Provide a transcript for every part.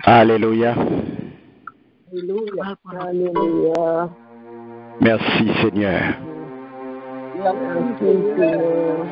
Alléluia. Alléluia. Alléluia. Merci Seigneur. Merci Seigneur.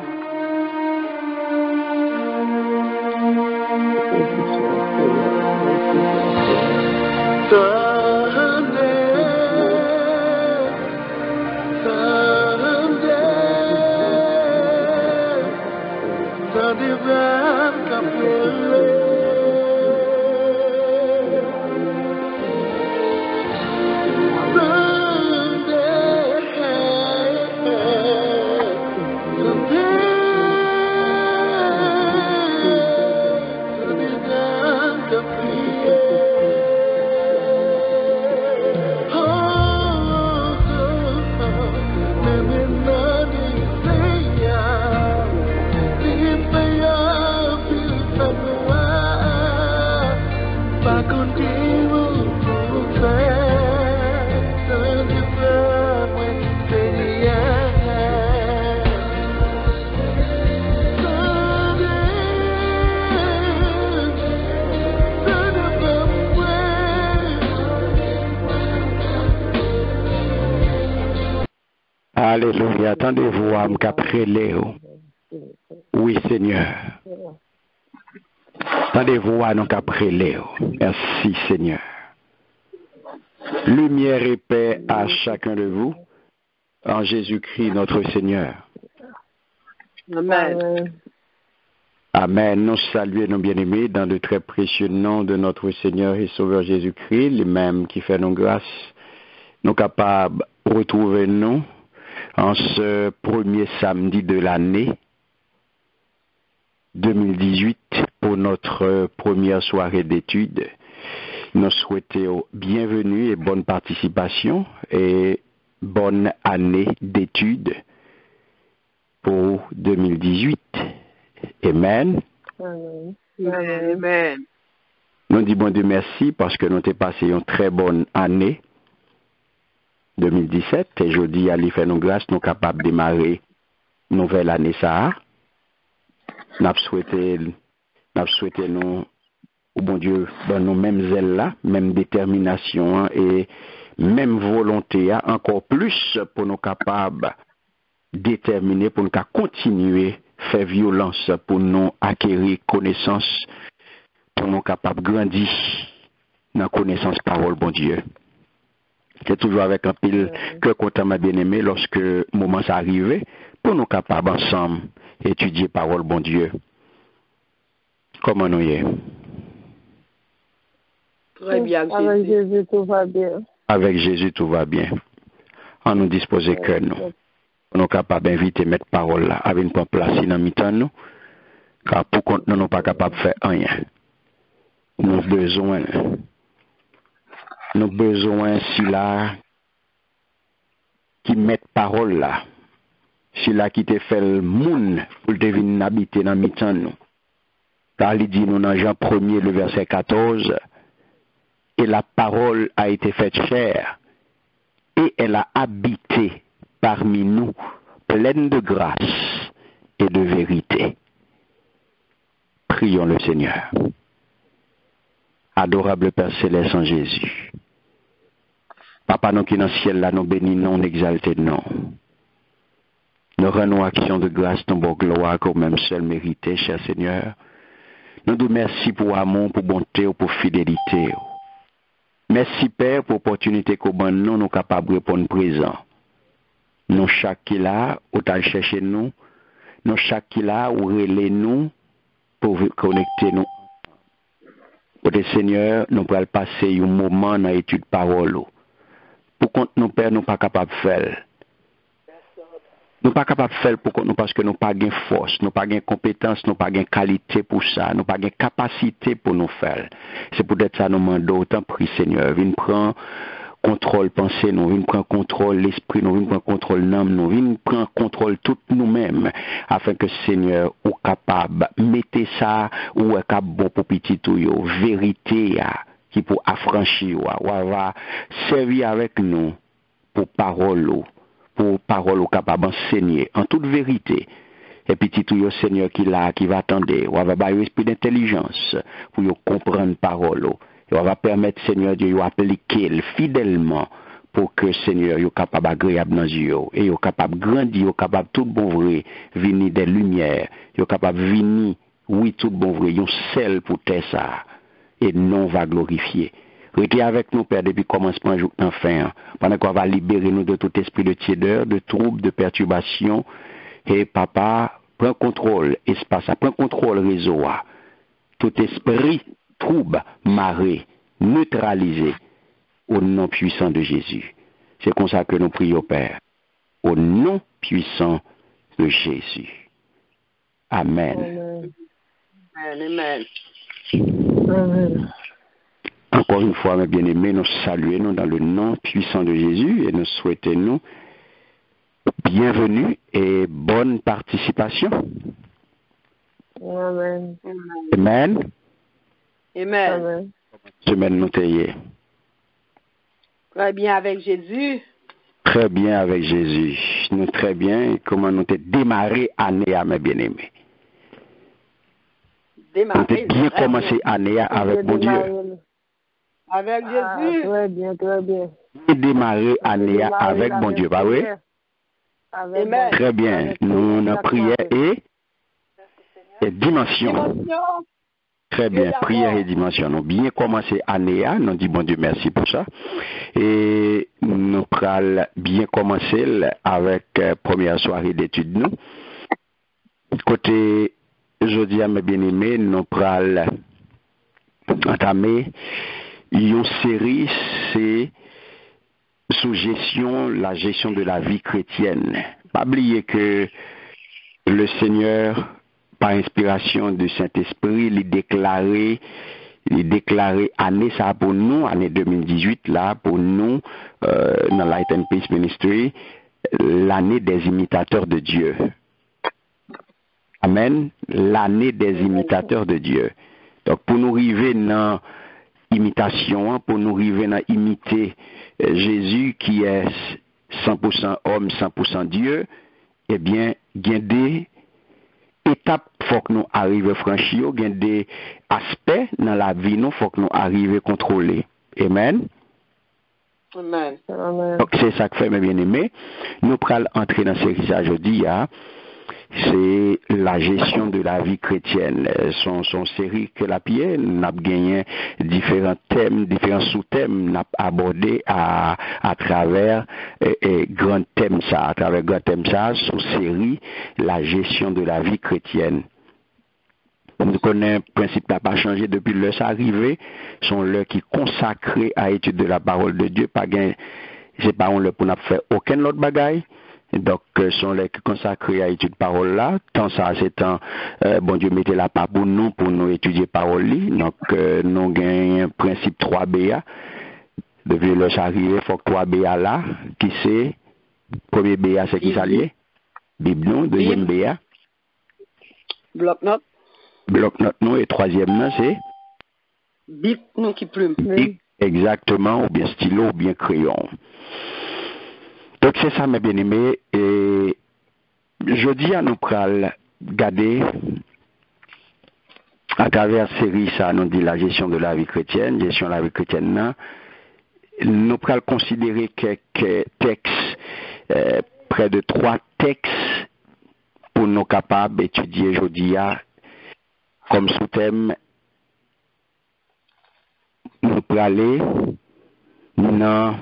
Alléluia. Attendez-vous à me capter Léo. Oui, Seigneur. Attendez-vous à nous capter Léo. Merci, Seigneur. Lumière et paix à chacun de vous. En Jésus-Christ, notre Seigneur. Amen. Amen. Nous saluons nos bien-aimés dans le très précieux nom de notre Seigneur et Sauveur Jésus-Christ, les mêmes qui fait nos grâces, nous capables de retrouver nous en ce premier samedi de l'année 2018 pour notre première soirée d'études. Nous souhaitons bienvenue et bonne participation et bonne année d'études pour 2018. Amen. Amen. Amen. Nous disons bon Dieu merci parce que nous avons passé une très bonne année 2017 et jeudi, à lui faire nos grâces, nous sommes capables de démarrer une nouvelle année ça. Nous souhaitons nous, au bon Dieu, dans nos mêmes ailes là, même détermination et même volonté, encore plus pour nous capables déterminer, pour nous continuer faire violence, pour nous acquérir connaissance, pour nous capables de grandir dans la connaissance parole, bon Dieu. C'est toujours avec un pile que content ma bien-aimé lorsque le moment s'arrive pour nous capables ensemble étudier parole, bon Dieu. Comment nous y est? Très bien. Avec Jésus, tout va bien. Avec Jésus, tout va bien. On nous dispose que nous. Nous sommes capables d'inviter mettre parole là, avec une place dans mi-temps nous, car pour compte nous ne sommes pas capables de faire rien. Nous avons besoin si là qui mettent parole là, si là qui te fait le monde pour devenir habiter dans mi-temps nous. Car il dit nous dans Jean 1er le verset 14, et la parole a été faite chair et elle a habité parmi nous, pleine de grâce et de vérité. Prions le Seigneur. Adorable Père Céleste en Jésus. Papa, nous qui dans le ciel là, nous bénissons, nous exaltons non. Nous rendons action de grâce, ton bon gloire, comme même seul mérité, cher Seigneur. Nous te remercions pour amour, pour bonté, pour fidélité. Merci Père pour l'opportunité que nous sommes capables de répondre présent. Nous chaque qui là, où tu chercher nous chaque qui là, où relais nous pour connecter nous. Côté Seigneur, nous pourrons passer un moment dans l'étude parole. Pour qu'on nous Père, nous pas capables de faire. Nous pas capables de faire pour nous parce que nous pas de force, nous pas de compétence, nous pas de qualité pour ça, nous pas de capacité pour nous faire. C'est peut-être ça nous demandons autant prix Seigneur. Viens prendre contrôle pensée, nous viens prendre contrôle l'esprit, nous viens prendre contrôle l'âme, nous viens prendre contrôle tout nous-mêmes afin que Seigneur ou capable mettez ça ou est capable bon pour petit tout yo vérité qui pour affranchir ou va servir avec nous pour parole capable d'enseigner en toute vérité Et petit tout, Seigneur, qui va attendre, on va avoir un esprit d'intelligence pour comprendre parole. Et on va permettre, Seigneur Dieu, d'appliquer fidèlement pour que, Seigneur, soit capable d'agréable dans Dieu. Et soit capable de grandir, capable tout bon vrai, venir des lumières. Soit capable de venir, oui, tout bon vrai, yon sel pour terre ça. Et non va glorifier. Restez avec nous, Père, depuis le commencement jusqu'à la fin. Pendant qu'on va libérer nous de tout esprit de tiédeur, de trouble, de perturbation. Et papa, prends contrôle, espace, prends contrôle réseau. Tout esprit, trouble, marée, neutralisé au nom puissant de Jésus. C'est comme ça que nous prions, Père. Au nom puissant de Jésus. Amen. Amen. Amen. Encore une fois, mes bien-aimés, nous saluons dans le nom puissant de Jésus et nous souhaitons nous bienvenue et bonne participation. Amen. Amen. Amen. Amen. Semaine nous taillée. Très bien avec Jésus. Très bien avec Jésus. Nous très bien. Comment nous avons démarré l'année à mes bien-aimés. Nous avons bien commencé l'année avec mon Dieu. Avec Jésus. Très bien, très bien. Bien démarré l'année avec mon Dieu, pas vrai? Amen. Très bien. Nous avons prière et dimension. Très bien, prière et dimension. Nous bien commencé l'année, nous dit bon Dieu merci pour ça. Et nous allons bien commencer avec première soirée d'études nous. Côté jeudi à mes bien-aimés, nous allons entamer une série, c'est sous gestion, la gestion de la vie chrétienne. Pas oublier que le Seigneur, par inspiration du Saint-Esprit, il déclarait année ça pour nous, année 2018 là, pour nous, dans Light and Peace Ministry, l'année des imitateurs de Dieu. Amen. L'année des imitateurs de Dieu. Donc pour nous arriver dans imitation, pour nous arriver dans imiter Jésus qui est 100% homme, 100% Dieu, eh bien, il y a des étapes faut que nous arrivions à franchir, il y a des aspects dans la vie, il faut que nous arrivions à contrôler. Amen. Amen. Donc c'est ça que fait mes bien-aimés. Nous allons entrer dans cette série aujourd'hui. C'est la gestion de la vie chrétienne. Son série que la pierre n'a gagné différents thèmes, différents sous-thèmes n'a abordé à travers grands thèmes ça, à travers grands thèmes ça, son série la gestion de la vie chrétienne. Nous connaissons le principe n'a pas changé depuis le ça arrivé, sont là qui consacrés à l'étude de la parole de Dieu, pas gain, c'est pas on le pour n'a faire aucun autre bagaille. Donc, sont les consacrés à étudier parole là. Tant ça, c'est temps, bon Dieu mettez la part pour nous étudier parole là. Donc, nous gagnons un principe 3BA. Depuis le arrivé, il faut que 3BA là, qui c'est, premier BA, c'est qui s'allie? Bible non, deuxième BA. Bloc-notes. Bloc-notes non, et troisième non, c'est? Bic, non, qui plume. Bic, exactement, ou bien stylo, ou bien crayon. Donc c'est ça mes bien-aimés et jeudi à nous allons regarder à travers série ça nous dit la gestion de la vie chrétienne, gestion de la vie chrétienne nous allons considérer quelques textes, près de 3 textes pour nous capables d'étudier jeudi comme sous-thème nous allons aller nous allons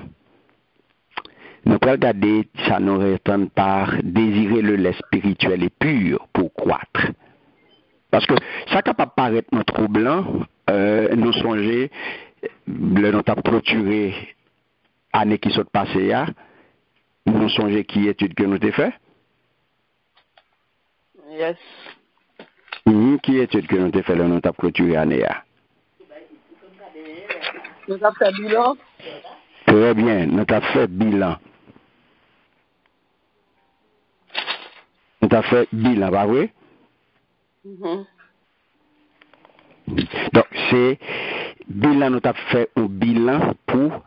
regarder, ça nous répond par désirer le lait spirituel et pur pour croître. Parce que ça capable paraître nous troublant, nous songer, le nous avons clôturé l'année qui s'est passée, nous songer qui étude que nous avons fait. Yes. Qui étude que nous avons fait, nous avons clôturé l'année. Nous avons fait bilan. Très bien, nous avons fait bilan. Nous avons fait bilan, pas vrai? Donc, c'est bilan, nous avons fait un bilan pour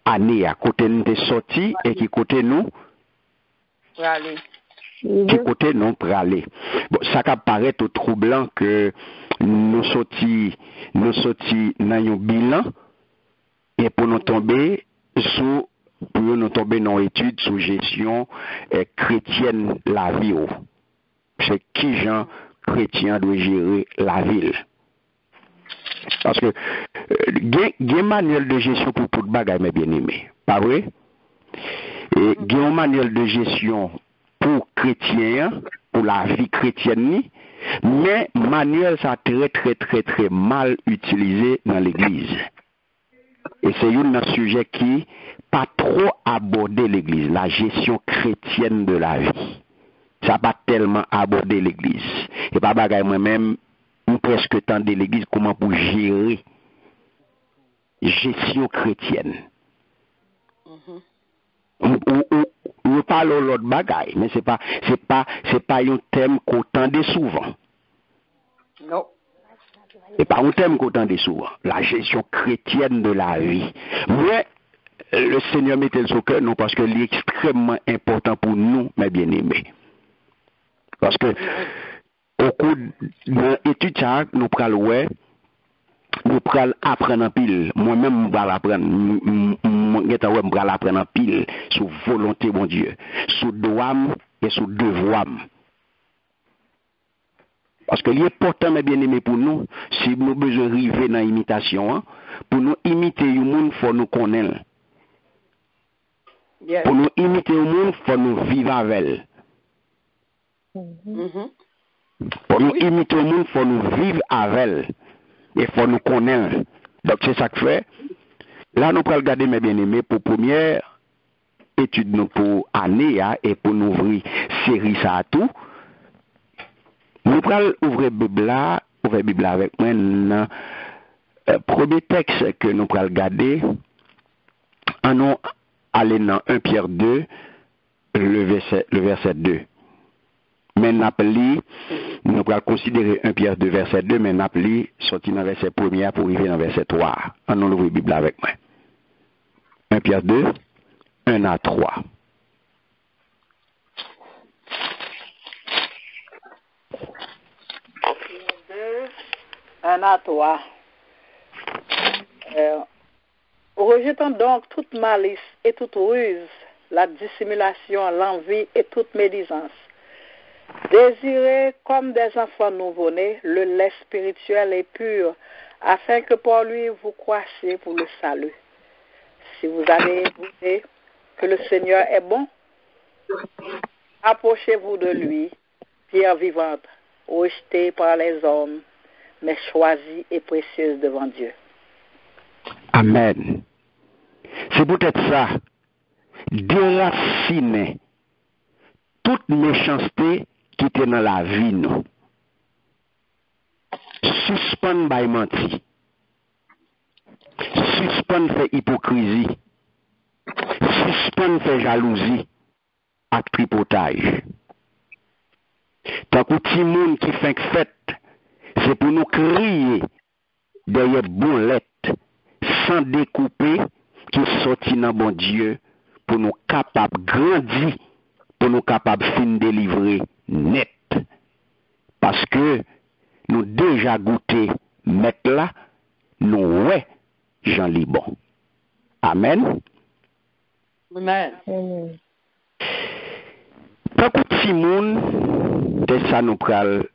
année à côté nous sommes sortis et qui côté nous Allez. Qui côté non pour aller. Bon, ça paraît tout troublant que nous sortis dans un bilan et pour nous tomber dans étude sous gestion chrétienne la vie. C'est qui gens chrétiens doit gérer la ville. Parce que il y a un manuel de gestion pour tout bagage, mes bien-aimés. Pas vrai? Et il y a un manuel de gestion pour chrétiens, pour la vie chrétienne, mais manuel ça très mal utilisé dans l'église. Et c'est un sujet qui pas trop abordé l'église, la gestion chrétienne de la vie. Ça pas tellement abordé l'église. Et pas bagaille moi-même, presque temps de l'église comment pour gérer gestion chrétienne. On parle de l'autre bagaille, mais c'est pas un thème qu'on entend souvent. Non. C'est pas un thème qu'on entend souvent. La gestion chrétienne de la vie. Mais le Seigneur mettait le cœur, non, parce que c'est extrêmement important pour nous, mes bien-aimés. Parce que au cours de l'étude, nous prenons apprendre en pile. Moi-même, je vais apprendre en pile sur volonté, mon Dieu, sur droit et sur devoir. Parce que l'important, mes bien-aimés, pour nous, si nous avons besoin d'arriver dans l'imitation, pour nous imiter le monde, il faut nous connaître. Yes. Pour nous imiter le monde, il faut nous vivre avec elle. Pour nous imiter le monde, il faut nous vivre avec elle. Il faut nous connaître. Donc c'est ça que fait. Là, nous allons regarder, mes bien-aimés, pour première étude nous pour année et pour nous ouvrir série ça à tout. Nous allons ouvrir la Bible avec moi. Le premier texte que nous allons regarder, nous allons dans 1 Pierre 2, le verset 2. Mais nous allons considérer 1 Pierre 2, verset 2, mais nous allons sortir dans le verset 1 pour arriver dans le verset 3. Nous ouvrons la Bible avec moi. 1 Pierre 2, 1 à 3. 1 à 3. Rejetons donc toute malice et toute ruse, la dissimulation, l'envie et toute médisance. Désirez comme des enfants nouveau-nés le lait spirituel et pur, afin que par lui vous croissiez pour le salut. Si vous avez écouté que le Seigneur est bon, approchez-vous de lui, pierre vivante, rejetée par les hommes, mais choisie et précieuse devant Dieu. Amen. C'est peut-être ça. Déraciner toute méchanceté qui était dans la vie, nous. Suspendre by menti. Suspendre fait hypocrisie. Suspendre fait jalousie. Ak tripotage. Tant que petit monde qui fait fête, c'est pour nous crier derrière bon lettre, sans découper, qui sortit dans bon Dieu, pour nous capables grandir, pour nous capables fin délivrer net. Parce que nous déjà goûté mettre là, nous ouais, Jean Libon. Amen. Amen. Tant que petit monde, c'est ça nous pral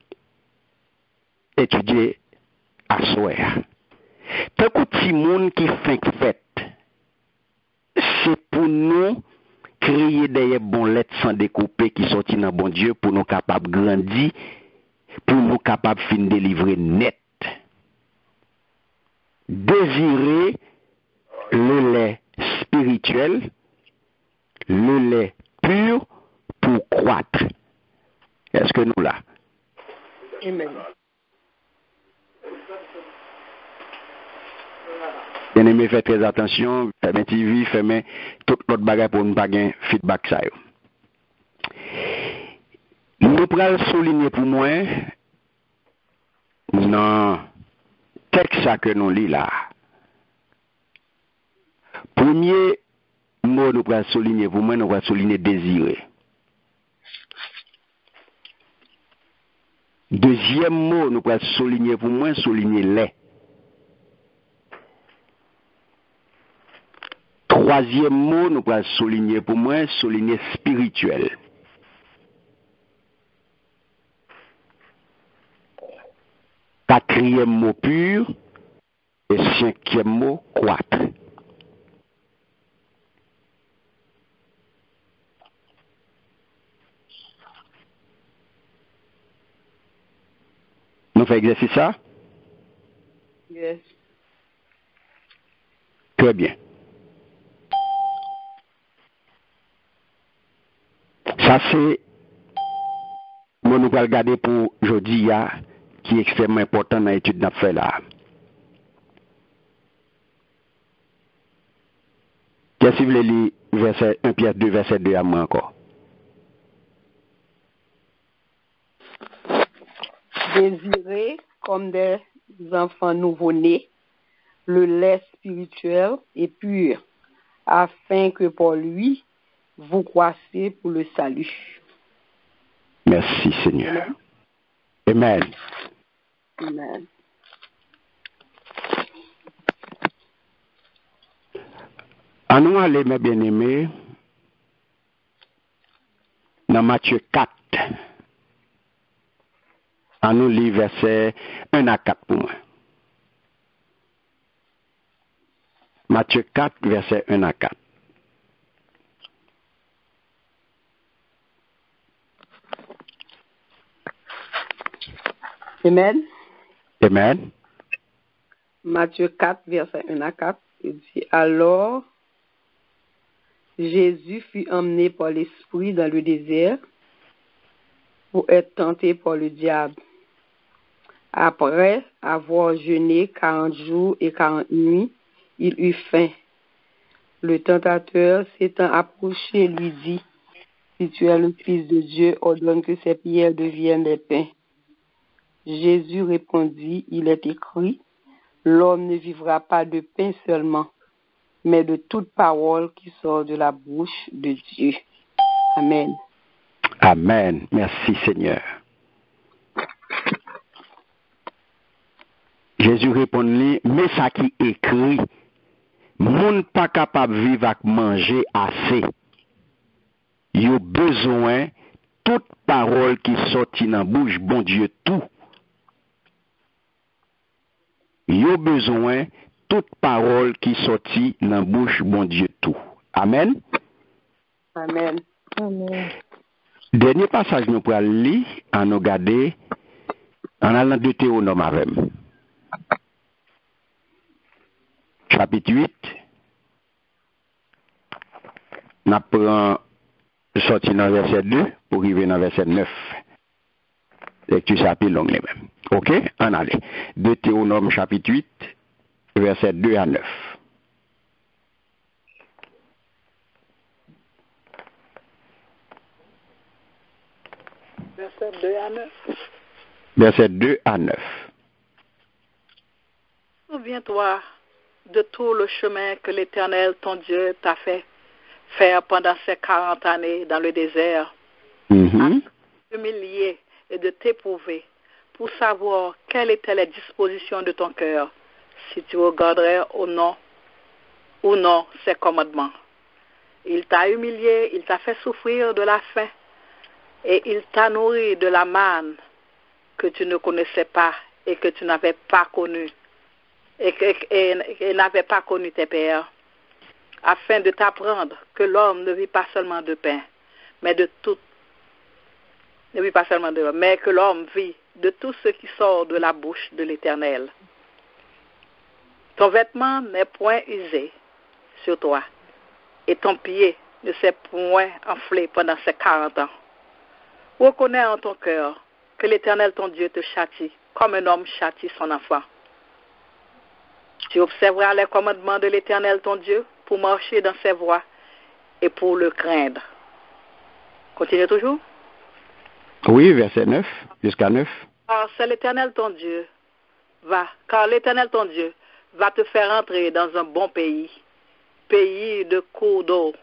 étudier à soir. Tant que petit monde qui fait fête, c'est pour nous créer des bons lettres sans découper qui sortent dans bon Dieu pour nous capables de grandir, pour nous capables de fin délivrer net. Désirer le lait spirituel, le lait pur pour croître. Est-ce que nous là? Amen. Bien aimé, faites très attention, faites TV, faites tout l'autre bagage pour ne pas gagner feedback ça. Nous pourrons souligner pour moi dans le texte que nous lisons là. Premier mot nous pourrons souligner pour moi, nous pourrons souligner désirer. Deuxième mot, nous pouvons souligner pour moi, souligner les. Troisième mot, nous pouvons souligner pour moi, souligner spirituel. Quatrième mot pur et cinquième mot croître. Nous faisons exercice ça? Yes. Très bien. Ça c'est, moi nous allons regarder pour aujourd'hui, qui est extrêmement important dans l'étude qu'on a fait là. Qu'est-ce que vous voulez lire verset 1 Pierre 2, verset 2 à moi encore? Désirez comme des enfants nouveau-nés le lait spirituel et pur, afin que par lui, vous croissiez pour le salut. Merci Seigneur. Amen. Amen. En nous aller, mes bien-aimés, dans Matthieu 4. En nous lire verset 1 à 4 pour moi. Matthieu 4, verset 1 à 4. Amen. Amen. Matthieu 4, verset 1 à 4, il dit, alors Jésus fut emmené par l'Esprit dans le désert pour être tenté par le diable. Après avoir jeûné 40 jours et 40 nuits, il eut faim. Le tentateur s'étant approché lui dit, si tu es le Fils de Dieu, ordonne que ces pierres deviennent des pains. Jésus répondit, il est écrit, l'homme ne vivra pas de pain seulement, mais de toute parole qui sort de la bouche de Dieu. Amen. Amen. Merci Seigneur. Jésus répondit, mais ça qui écrit, moun pas capable de vivre avec manger assez. Il a besoin toute parole qui sortit dans la bouche, bon Dieu, tout. Il a besoin toute parole qui sortit dans la bouche, bon Dieu, tout. Amen. Amen. Amen. Dernier passage nous pouvons lire, en nous garder, en allant de Théonome avec. Chapitre 8. Nous prenons sorti dans verset 2 pour arriver dans verset 9. Lecture chapitre long les mêmes. Ok? On allait. Deutéronome chapitre 8, verset 2 à 9. Verset 2 à 9. Verset 2 à 9. Souviens-toi de tout le chemin que l'Éternel, ton Dieu, t'a fait faire pendant ces 40 années dans le désert, Mhm. à t'humilier et de t'éprouver pour savoir quelles étaient les dispositions de ton cœur, si tu regarderais ou non ses commandements. Il t'a humilié, il t'a fait souffrir de la faim et il t'a nourri de la manne que tu ne connaissais pas et que tu n'avais pas connu et n'avait pas connu tes pères, afin de t'apprendre que l'homme ne vit pas seulement de pain, mais de tout, ne vit pas seulement de l'homme, mais que l'homme vit de tout ce qui sort de la bouche de l'Éternel. Ton vêtement n'est point usé sur toi, et ton pied ne s'est point enflé pendant ces 40 ans. Reconnais en ton cœur que l'Éternel, ton Dieu, te châtie, comme un homme châtie son enfant. Tu observeras les commandements de l'Éternel, ton Dieu, pour marcher dans ses voies et pour le craindre. Continue toujours. Oui, verset 9, jusqu'à 9. Car l'Éternel, ton Dieu, va te faire entrer dans un bon pays, pays de cours d'eau,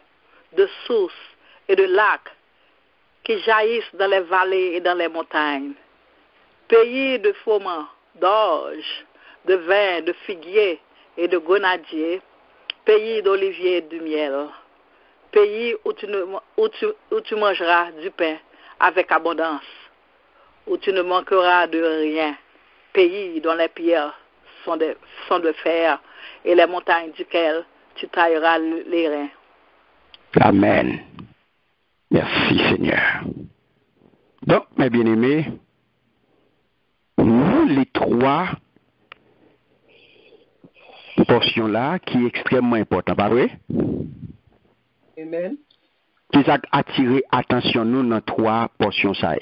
de sources et de lacs qui jaillissent dans les vallées et dans les montagnes. pays de froment, d'orge, de vin, de figuier et de grenadier, pays d'olivier et du miel, pays où tu mangeras du pain avec abondance, où tu ne manqueras de rien, pays dont les pierres sont de fer et les montagnes duquel tu tailleras les reins. Amen. Merci Seigneur. Donc, mes bien-aimés, nous les trois portions-là qui est extrêmement important, pas vrai? Amen. Qui a attiré attention nous dans trois portions ça.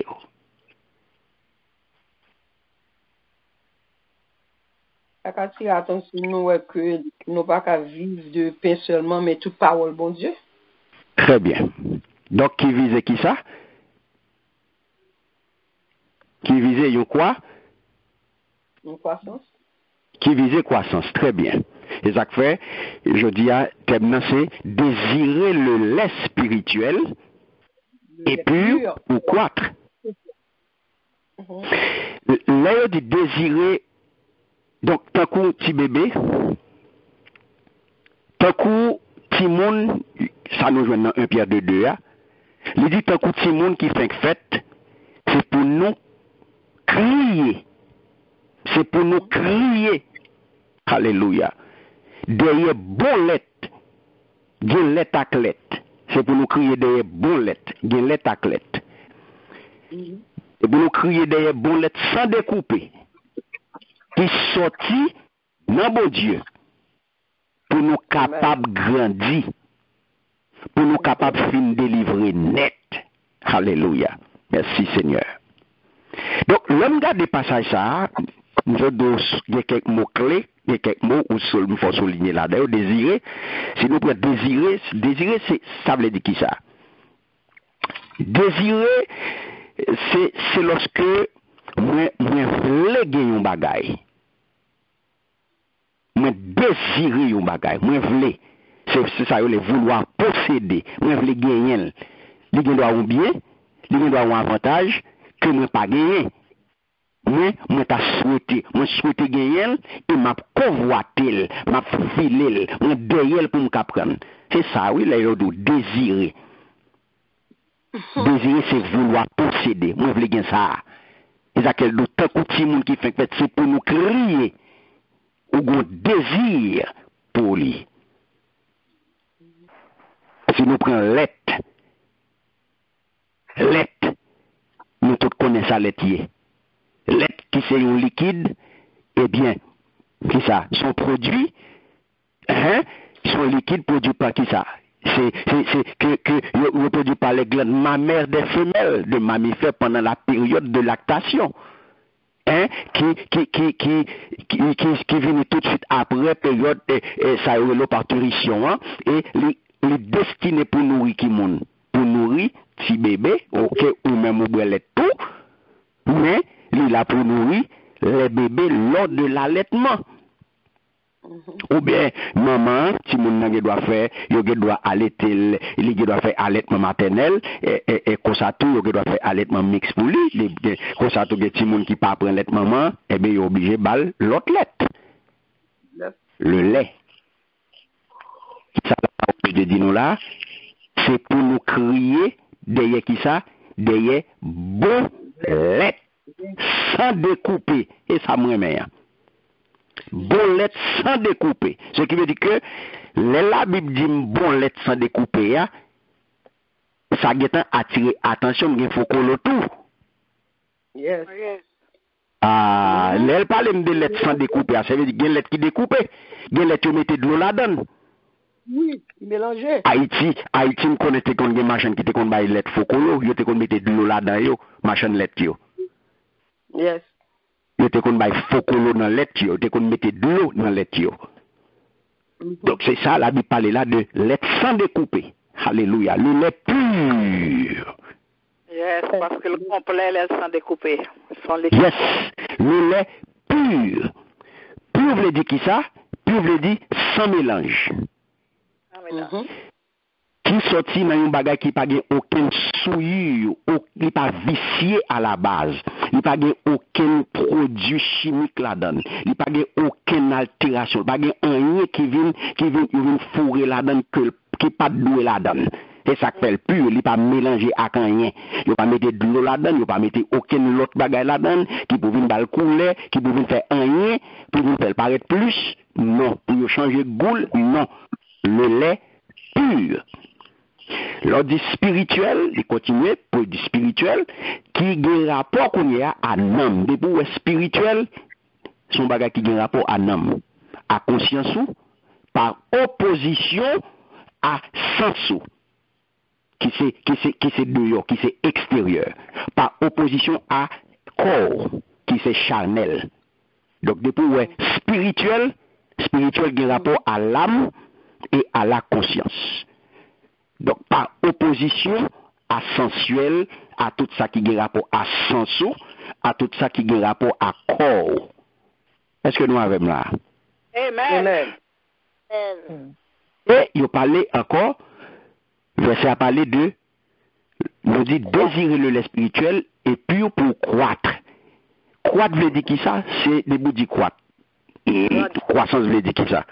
Ça attire attention nous que nous pas qu'à vivre de pain seulement, mais toute parole, bon Dieu. Très bien. Donc, qui visait qui ça? Qui visait une quoi? Une croissance. Qui visait croissance. Très bien. Et ça fait, je dis à thème, c'est désirer le lait spirituel et pur ou croître. Là, il dit désirer, donc, tant coup, petit bébé, tant coup, petit monde, ça nous joint dans 1 Pierre 2, il dit tant coup, petit monde qui fait fête, c'est pour nous crier. C'est pour nous crier. Alléluia. Derrière bon lait, gen lait à clé. C'est pour nous crier derrière bon lait, gen lait à clé. Et pour nous crier derrière bon lait sans découper. Qui sorti dans bon Dieu. Pour nous capables de grandir. Pour nous capables de fin délivrer net. Alléluia. Merci Seigneur. Donc, l'homme garde des passages ça, il y a quelques mots clés, il y a quelques mots où il faut souligner là. D'ailleurs, désirer, si nous prenons désirer, ça veut dire qui ça? Désirer, c'est lorsque moi voulais gagner un bagage. Moi désirer un bagage. Moi voulais. C'est ça, le vouloir posséder. Moi voulais gagner. Il doit un bien, il doit un avantage que moi pas gagner. Moi t'as souhaité, moi souhaité gagner et m'a convoité, m'a filé, moi derrière pour me prendre. C'est ça, oui, là, il doit désirer. Désirer, c'est vouloir posséder. Moi, je veux gagner ça. Et ça, quel d'autres petits monde qui fait que c'est pour nous crier ou un désir pour lui. Si nous prenons l'être, nous tous connaissons ça laitier. L'être qui c'est un liquide, eh bien, qui ça? Son produit, son liquide produit par qui ça? C'est que produit par les glandes mammaires des femelles de mammifères pendant la période de lactation. Qui vient tout de suite après période ça parturition et les destiné pour nourrir qui monde pour nourrir petit bébé OK ou même au lait tout mais il a pour nourrir les bébés lors de l'allaitement. Ou bien maman si mon doit faire il doit allaiter il doit faire allaitement maternel et comme ça tout il doit faire allaitement mix pour lui comme ça tout petit monde qui pas prendre lait maman et bien il est obligé balle l'autre lait le lait ça je dis nous là c'est pour nous crier derrière qui ça derrière bon lait sans découper et ça me remet bon lait sans découper. Ce qui veut dire que la Bible dit bon lait sans découper, ça a attiré attention, il faut qu'on le tout. Yes. Ah, elle parle de lait sans découper, ça veut dire qu'il y a lait qui découpe, il y a lait qui mette de l'eau là-dedans. Oui, mélangé. Haïti, me connaît qu'on des machines qui te qu'on bail lait faut qu'on yo te qu'on mette de l'eau là-dedans yo, machine lait yo. Yes. Yo te kon bay fokolo dans lait yo, te kon mette de l'eau dans lait yo. Donc c'est ça la Bible parle là de lait sans découper. Alléluia, le lait pur. Yes, parce que le complet lait sans découper. Yes, le lait pur. Pur veut dire qui ça? Pur veut dire sans mélange. Qui sorti dans un bagage qui pas aucun souillure, qui pas vicié à la base. Il n'y a pas aucun produit chimique là-dedans. Il n'y a pas aucune altération. Il n'y a pas rien qui vient fourrer là-dedans, qui n'est pas doué là-dedans. C'est ça qui fait le pur. Il n'est pas mélangé avec rien. Il ne pas mettre de l'eau là-dedans, il ne pas mettre aucun autre bagage là-dedans, qui peut venir couler, qui peut venir faire rien, pour venir faire paraître plus. Non. Pour changer goût, non. Le lait pur. L'ordre dit spirituel, il continue pour dire spirituel, qui a un rapport qu'on y a à l'homme. Des pour spirituel, son bagage qui a un rapport à l'homme, à conscience ou, par opposition à sens ou, qui c'est dehors, qui c'est extérieur, par opposition à corps, qui c'est charnel. Donc des pour spirituel qui a un rapport à l'âme et à la conscience. Donc, par opposition à sensuel, à tout ça qui a rapport à sensou, à tout ça qui a rapport à corps. Est-ce que nous avons là? Amen. Et il parlait encore, verset a parlé de, nous dit désirer le lait spirituel et pur pour croître. Croître veut dire qui ça? C'est des bouts d'y croître. Et croissance veut dire qui ça?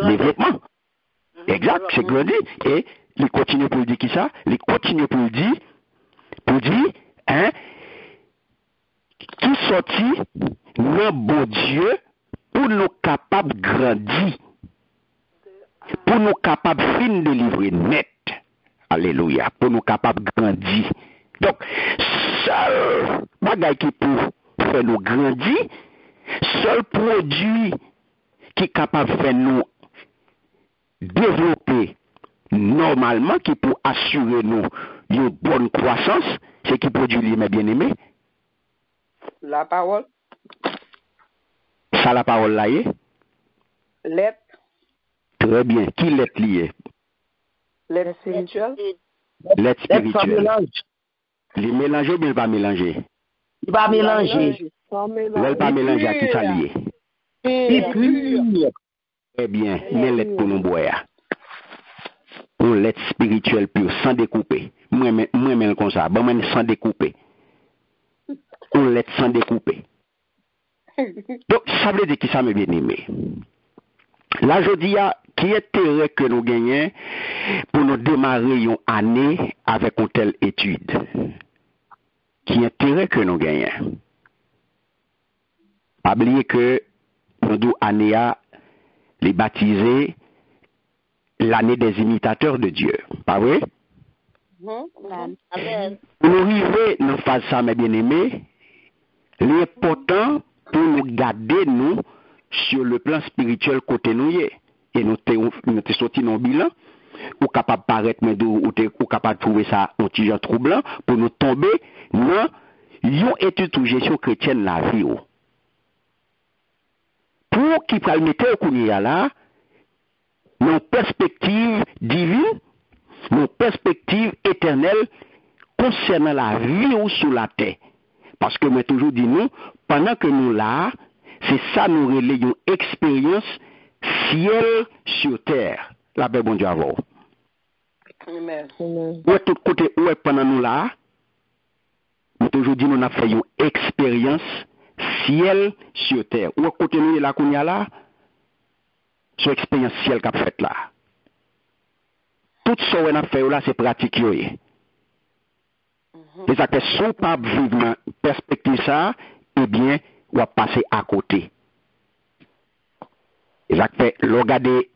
Développement. Exact, c'est grandir. Et il continue pour dire qui ça? Il continue pour dire, qui sortit le bon Dieu pour nous capables de grandir, pour nous capables de fin de livrer net. Alléluia, pour nous capables de grandir. Donc, seul bagage qui peut faire nous grandir, seul produit qui est capable de faire nous développer normalement, qui peut assurer nous une bonne croissance, c'est qui produit mes bien-aimés? La parole. Ça, la parole là est? L'être. Très bien. Qui l'être lié? L'être spirituel. L'être spirituel. Il est mélangé ou bien il va mélanger? Il va mélanger. Il va pas mélanger à qui ça lié? Très bien. Mais l'être pour nous boire. Pour l'être spirituel pur, sans découper. Moi, comme ça. Bon, moi, sans découper. Pour l'être sans découper. Donc, ça veut dire qui ça me bien aimé. Là, je dis, qui est intérêt que nous gagnons pour nous démarrer une année avec une telle étude? Qui est intérêt que nous gagnons? Pas oublier que nous devons année à les baptiser l'année des imitateurs de Dieu. Pas vrai? Amen. Pour nous arriver dans phase ça, mes bien-aimés, l'important pour nous garder nous sur le plan spirituel côté nous y est. Et nous te sorti dans le bilan, ou capable de paraître, mais ou capable de trouver ça un petit genre troublant, pour nous tomber dans une étude de gestion chrétienne la vie. Pour qui peut le mettre au Kounia là, nos perspectives divines, nos perspectives éternelles concernant la vie ou sous la terre. Parce que moi toujours dit nous, pendant que nous là, c'est ça nous relayons expérience ciel sur terre. La paix bon Dieu à vous. Amen. Où tout côté où est pendant nous là, nous toujours dit nous avons fait une expérience ciel sur terre. Où est côté nous là qu'on y a là, c'est expérience ciel qu'a fait là. Tout ce qu'on a fait là, c'est pratique. Et ça que si on pas vivre dans perspective ça, eh bien, on va passer à côté. Et ça fait, regarder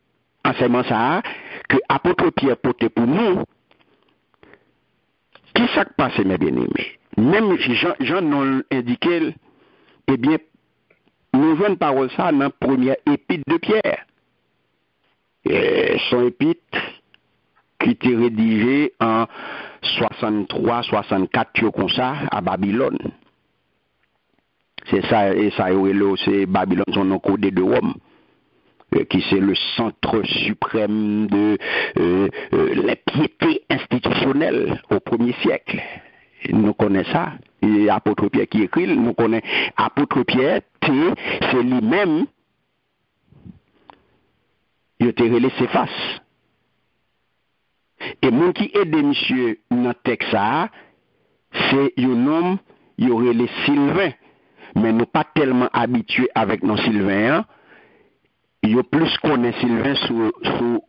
enseignement ça, que apôtre Pierre portait pour nous, qui ça passe, mes bien-aimés? Même Jean nous indiqué, eh bien, nous voyons une parole ça dans la première épître de Pierre. Et son épître qui était rédigé en 63-64 comme ça à Babylone. C'est ça, et ça c'est Babylone, son nom codé de Rome, qui c'est le centre suprême de la piété institutionnelle au 1er siècle. Nous connaissons ça. Et apôtre Pierre qui écrit, nous connaissons apôtre Pierre, c'est lui-même, il a été relé ses faces. Et mon qui aide monsieur dans le texte, c'est un homme y aurait les Sylvains, mais nous pas tellement habitués avec nos Sylvains. Yo plus connaît Sylvain sous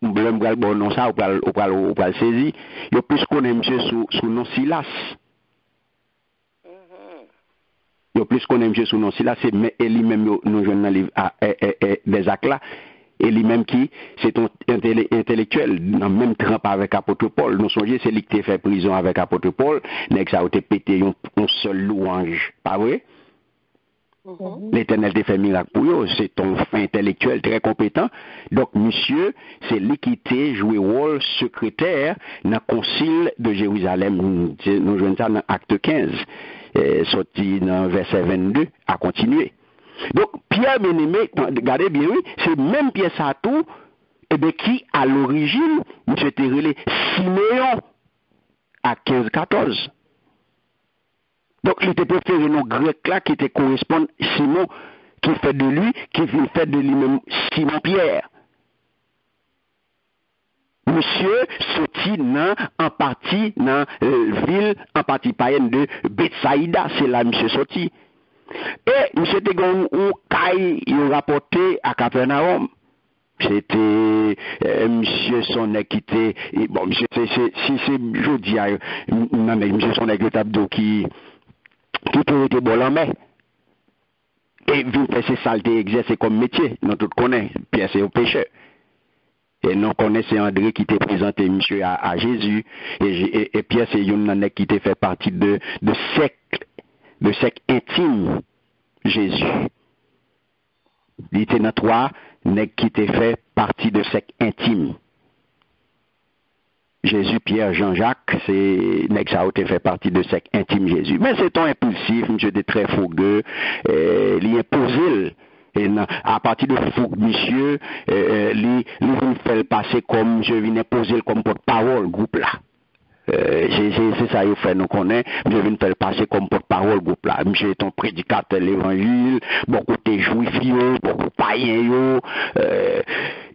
blâme bon non ça ou pas saisi. Yo plus connaît monsieur sous nom Silas. Yo plus connaît monsieur sous nom Silas, c'est mais lui-même nous journal dans livre des actes là. Et lui-même qui, c'est un intellectuel, dans le même trempe avec apôtre Paul. Nous songez, c'est lui qui a fait prison avec apôtre Paul, mais que ça a été pété un seul louange. Pas vrai? L'Éternel t'a fait miracle pour eux, c'est un intellectuel très compétent. Donc, monsieur, c'est lui qui t'a joué rôle secrétaire dans le concile de Jérusalem. Nous jouons ça dans Acte 15, sorti dans verset 22, à continuer. Donc, Pierre bien-aimé, regardez bien, oui, c'est même Pierre Satou, qui, à l'origine, monsieur t'a relé Siméon à 15-14. Donc, il était préféré nos Grecs là qui étaient correspondent Simon, qui fait de lui, qui fait de lui-même Simon Pierre. Monsieur sorti en partie dans ville, en partie païenne de Bethsaïda, c'est là monsieur sorti. Et monsieur était un caille, il rapporté à Capernaum. C'était monsieur son équité, bon, monsieur, si c'est jeudi, non, mais monsieur son équité qui peut être bon en main. Et vous faites ces saletés exercées comme métier, nous tous connaissons, Pierre c'est au pécheur. Et nous connaissons André qui t'a présenté monsieur à Jésus, et Pierre c'est une qui t'a fait partie de secte intime Jésus. Il était dans trois nèg qui t'a fait partie de secte intime. Jésus, Pierre, Jean-Jacques, c'est nèg ça a fait partie de secte intime Jésus. Mais c'est un impulsif, monsieur était très fougueux, il imposé. Et à partir de fougue, monsieur, il fait passer comme je viens imposer comme porte-parole groupe là. C'est ça il fait nous connaît, je viens faire passer comme porte-parole groupe là. Monsieur est un prédicateur de l'évangile, beaucoup de juifs, beaucoup de païens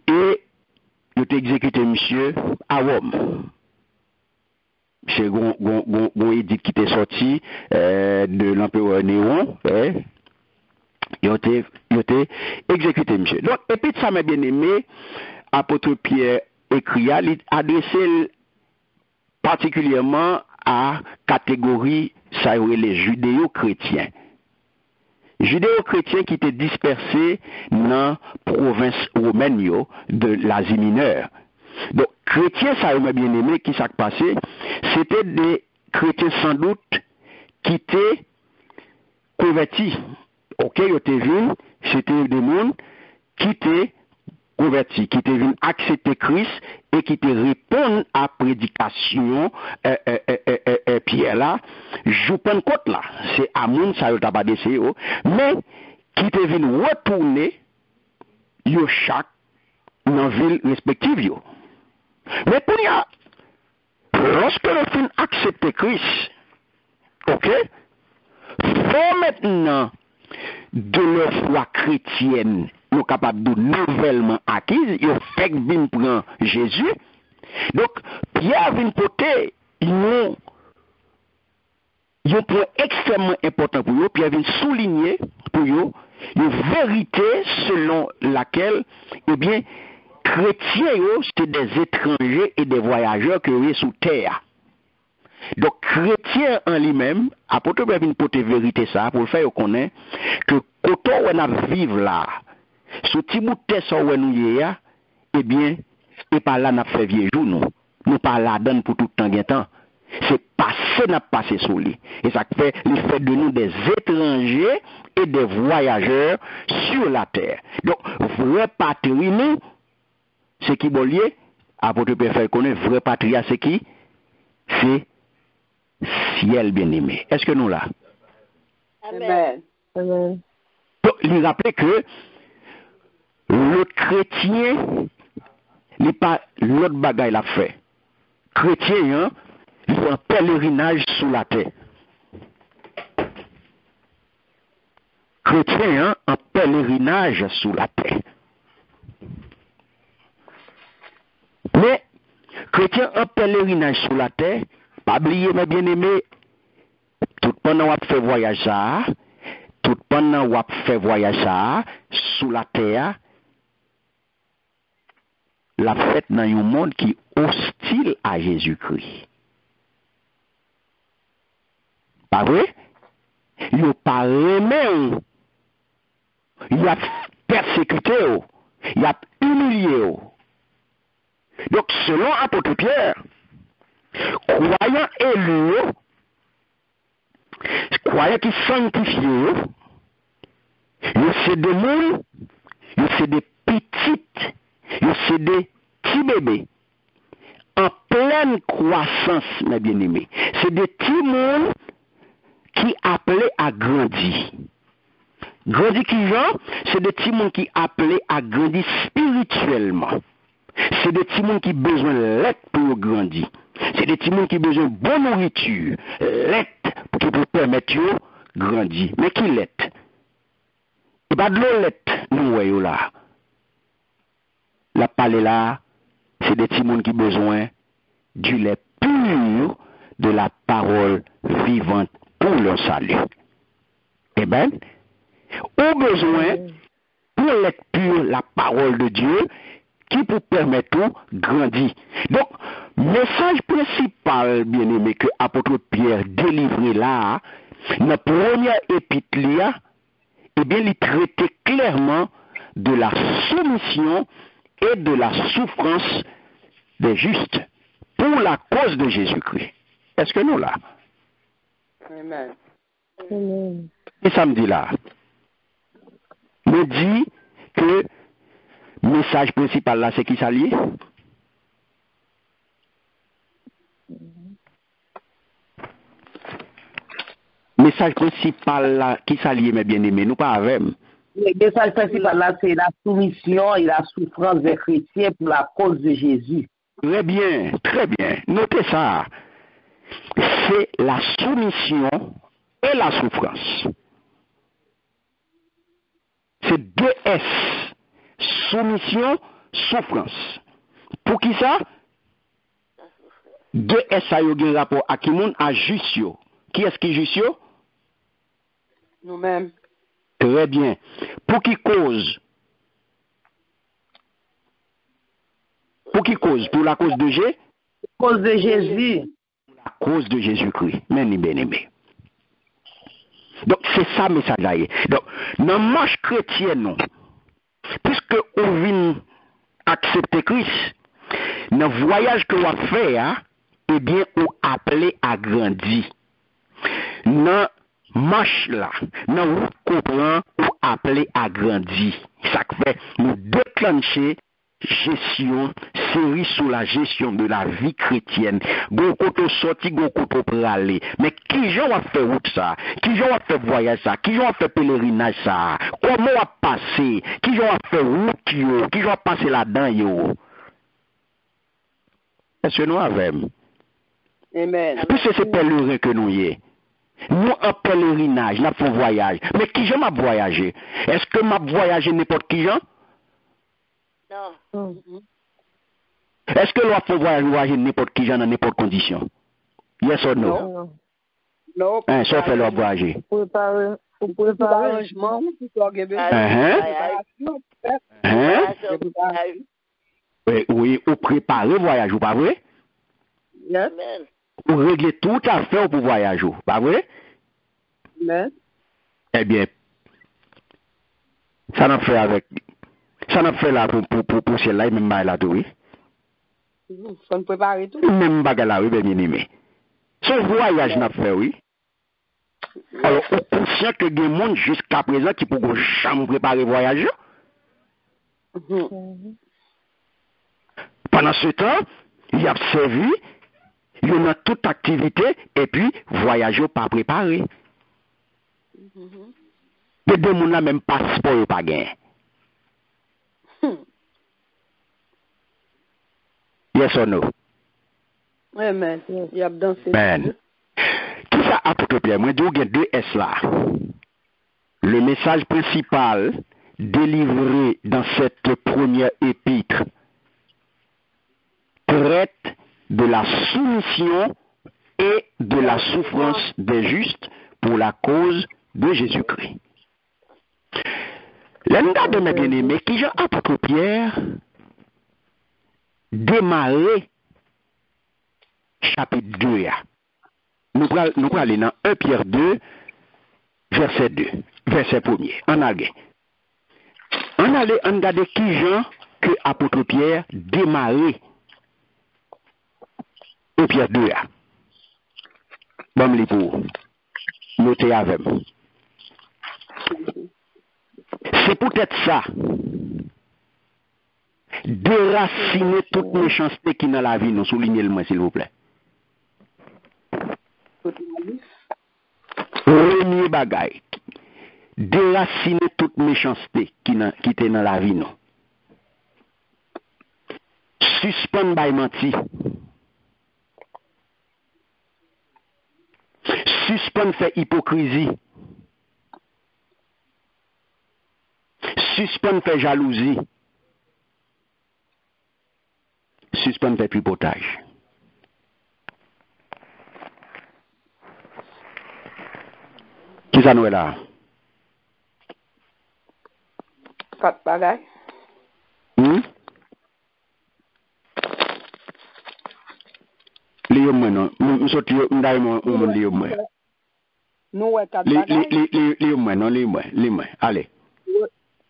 et il a exécuté monsieur à Rome. C'est un édit qui était sorti de l'empereur Néron, il a été exécuté monsieur. Donc, et puis ça m'a bien aimé, apôtre Pierre écrit, il a adressé particulièrement à catégorie, ça les judéo-chrétiens. Judéo-chrétiens qui étaient dispersés dans la province romaine de l'Asie mineure. Donc, chrétiens, ça m'a bien aimé, qui s'est passé, c'était des chrétiens sans doute qui étaient convertis. Ok, ils étaient venus, c'était des gens qui étaient convertis, qui étaient venus accepter Christ et qui étaient répondre à la prédication Pierre là, joue Pentecôte là, c'est à moun ça y'a pas d'essayé, mais qui étaient venus retourner yo chaque dans ville respective yo. Mais pour y a, lorsque le fin accepter Christ, ok, faut maintenant de leur foi chrétienne, nous capables de nouvellement acquise, ils fait que vin prend Jésus. Donc, Pierre vient porter un point extrêmement important pour eux. Pierre vient souligner pour eux une vérité selon laquelle, eh bien, chrétiens, c'est des étrangers et des voyageurs qui sont sous terre. Donc, chrétien en lui-même, apôtre Pierre vient porter vérité ça, pour le faire connaître que quand on a vivre là, sous petit bout de terre où nous y a, eh bien, et par là n'a fait vieux jour nous. Nous pas là donne pour tout le temps. C'est passé n'a passé sur lui. Et ça fait le fait de nous des étrangers et des voyageurs sur la terre. Donc, vrai patrie nous, c'est qui bollier, apôtre Pierre fait connaître vrai patria c'est qui? C'est ciel bien-aimé. Est-ce que nous là? Amen. Amen. Donc, il rappelle que le chrétien, il n'est pas l'autre bagaille l'a fait. Chrétien, hein, il fait un pèlerinage sous la terre. Chrétien, hein, un pèlerinage sous la terre. Mais, chrétien, un pèlerinage sous la terre, pas oublier, mes bien-aimés, tout pendant qu'on fait voyage ça, tout pendant qu'on fait voyage ça, sous la terre, la fête dans un monde qui est hostile à Jésus-Christ. Pas vrai? Il n'a pas aimé, il a persécuté, il a humilié. Donc, selon l'apôtre Pierre, croyant élus, croyant qui sanctifié, c'est des moules, c'est des petites, c'est des petits bébés, en pleine croissance, mes bien-aimés. C'est des petits moules qui appelaient à grandir. Grandir qui genre, c'est des petits moules qui appelaient à grandir spirituellement. C'est des petits moules qui ont besoin de l'aide pour grandir. C'est des petits moules qui ont besoin de bonne nourriture, l'aide qui peut permettre de grandir. Mais qui l'aide? Et pas de l'eau l'aide, nous voyons là. La palais là, c'est des petits moules qui ont besoin du lait pur de la parole vivante pour leur salut. Eh bien, au besoin pour l'être pur, la parole de Dieu, qui peut permettre de grandir. Donc, message principal, bien-aimé, que l'apôtre Pierre délivrait là, dans la première épître, eh bien, il traitait clairement de la soumission et de la souffrance des justes pour la cause de Jésus-Christ. Est-ce que nous là? Amen. Et samedi là, me dit que le message principal là, c'est qui s'allie? Message principal là, qui s'allie, mes bien-aimés, nous pas avec. Le message principal là, c'est la soumission et la souffrance des chrétiens pour la cause de Jésus. Très bien, très bien. Notez ça. C'est la soumission et la souffrance. C'est deux S. Soumission, souffrance. Pour qui ça? Deux S a eu un rapport à qui monde à Justio. Qui est-ce qui est Justio? Nous-mêmes. Très bien. Pour qui cause? Pour qui cause? Pour la cause de Jésus? Cause de Jésus. La cause de Jésus-Christ. Bien-aimé. Donc, c'est ça le message là. Donc, dans la marche chrétienne, non, puisque on vient accepter Christ, dans le voyage que on fait, eh bien, on appelé à grandir. Dans marche là, dans route qu'on prend, on appelé à grandir. Ça fait nous déclencher gestion, série sur la gestion de la vie chrétienne. Gon koto sorti, gon koto pralé. Mais qui j'en a fait route ça? Qui j'en a fait voyage ça? Qui j'en a fait pèlerinage ça? Comment on a passé? Qui j'en a fait route yo? Qui j'en a passé là-dedans yo? Est-ce que nous avons? Amen. Puisque c'est pèlerin que nous y est. Nous en pèlerinage, nous fait voyage. Mais qui j'en a voyagé? Est-ce que m'a voyagé n'importe qui j'en? Non. Est-ce que l'on peut voyager n'importe qui dans n'importe condition? Yes or no? Non. Non. Hein, ça fait leur voyager. Pour préparer arrangement, pour Oui, ou préparer voyage, ou pas vrai? Yes. Ou régler tout à fait pour voyager, pas vrai? Amen. Eh bien, ça n'a fait avec. Ça n'a fait là pour celle-là, même pas là tout, oui. Faut nous préparer tout. Même pas là, oui, bien aimé. Son voyage n'a fait, oui. Alors, on est conscient que des gens jusqu'à présent qui pourront jamais préparer le voyage. Pendant ce temps, il a servi, il y a toute activité, et puis, voyager pas préparé. Les deux gens n'ont même passeport pas gagné. Yes or no? Amen. Il y a dansé. Ben. Tout ça, apôtre Pierre, moi, il y a deux S là. Le message principal délivré dans cette première épître traite de la soumission et de la souffrance des justes pour la cause de Jésus-Christ. L'un de mes bien-aimés, qui Jean apôtre Pierre, démarrer chapitre 2. Nous allons aller dans 1 Pierre 2, verset 2, verset 1er. On regarde qui Jean que apôtre Pierre démarrer 1 Pierre 2. Bon, les pour noter avec moi. C'est peut-être ça. Déraciner toute méchanceté qui est dans la vie, nous soulignez le moi, s'il vous plaît. Premier bagay. Déraciner toute méchanceté qui est dans la vie, nous. Suspendre by menti. Suspendre fait hypocrisie. Suspendre fait jalousie. Suspendre fait tripotage. Qui ça nous est là? Quatre bagailles. Léo moi non. Nous sorti m'daille mon Léo moi. Nous ouais quatre bagailles. Léo moi non, Léo moi. Allez.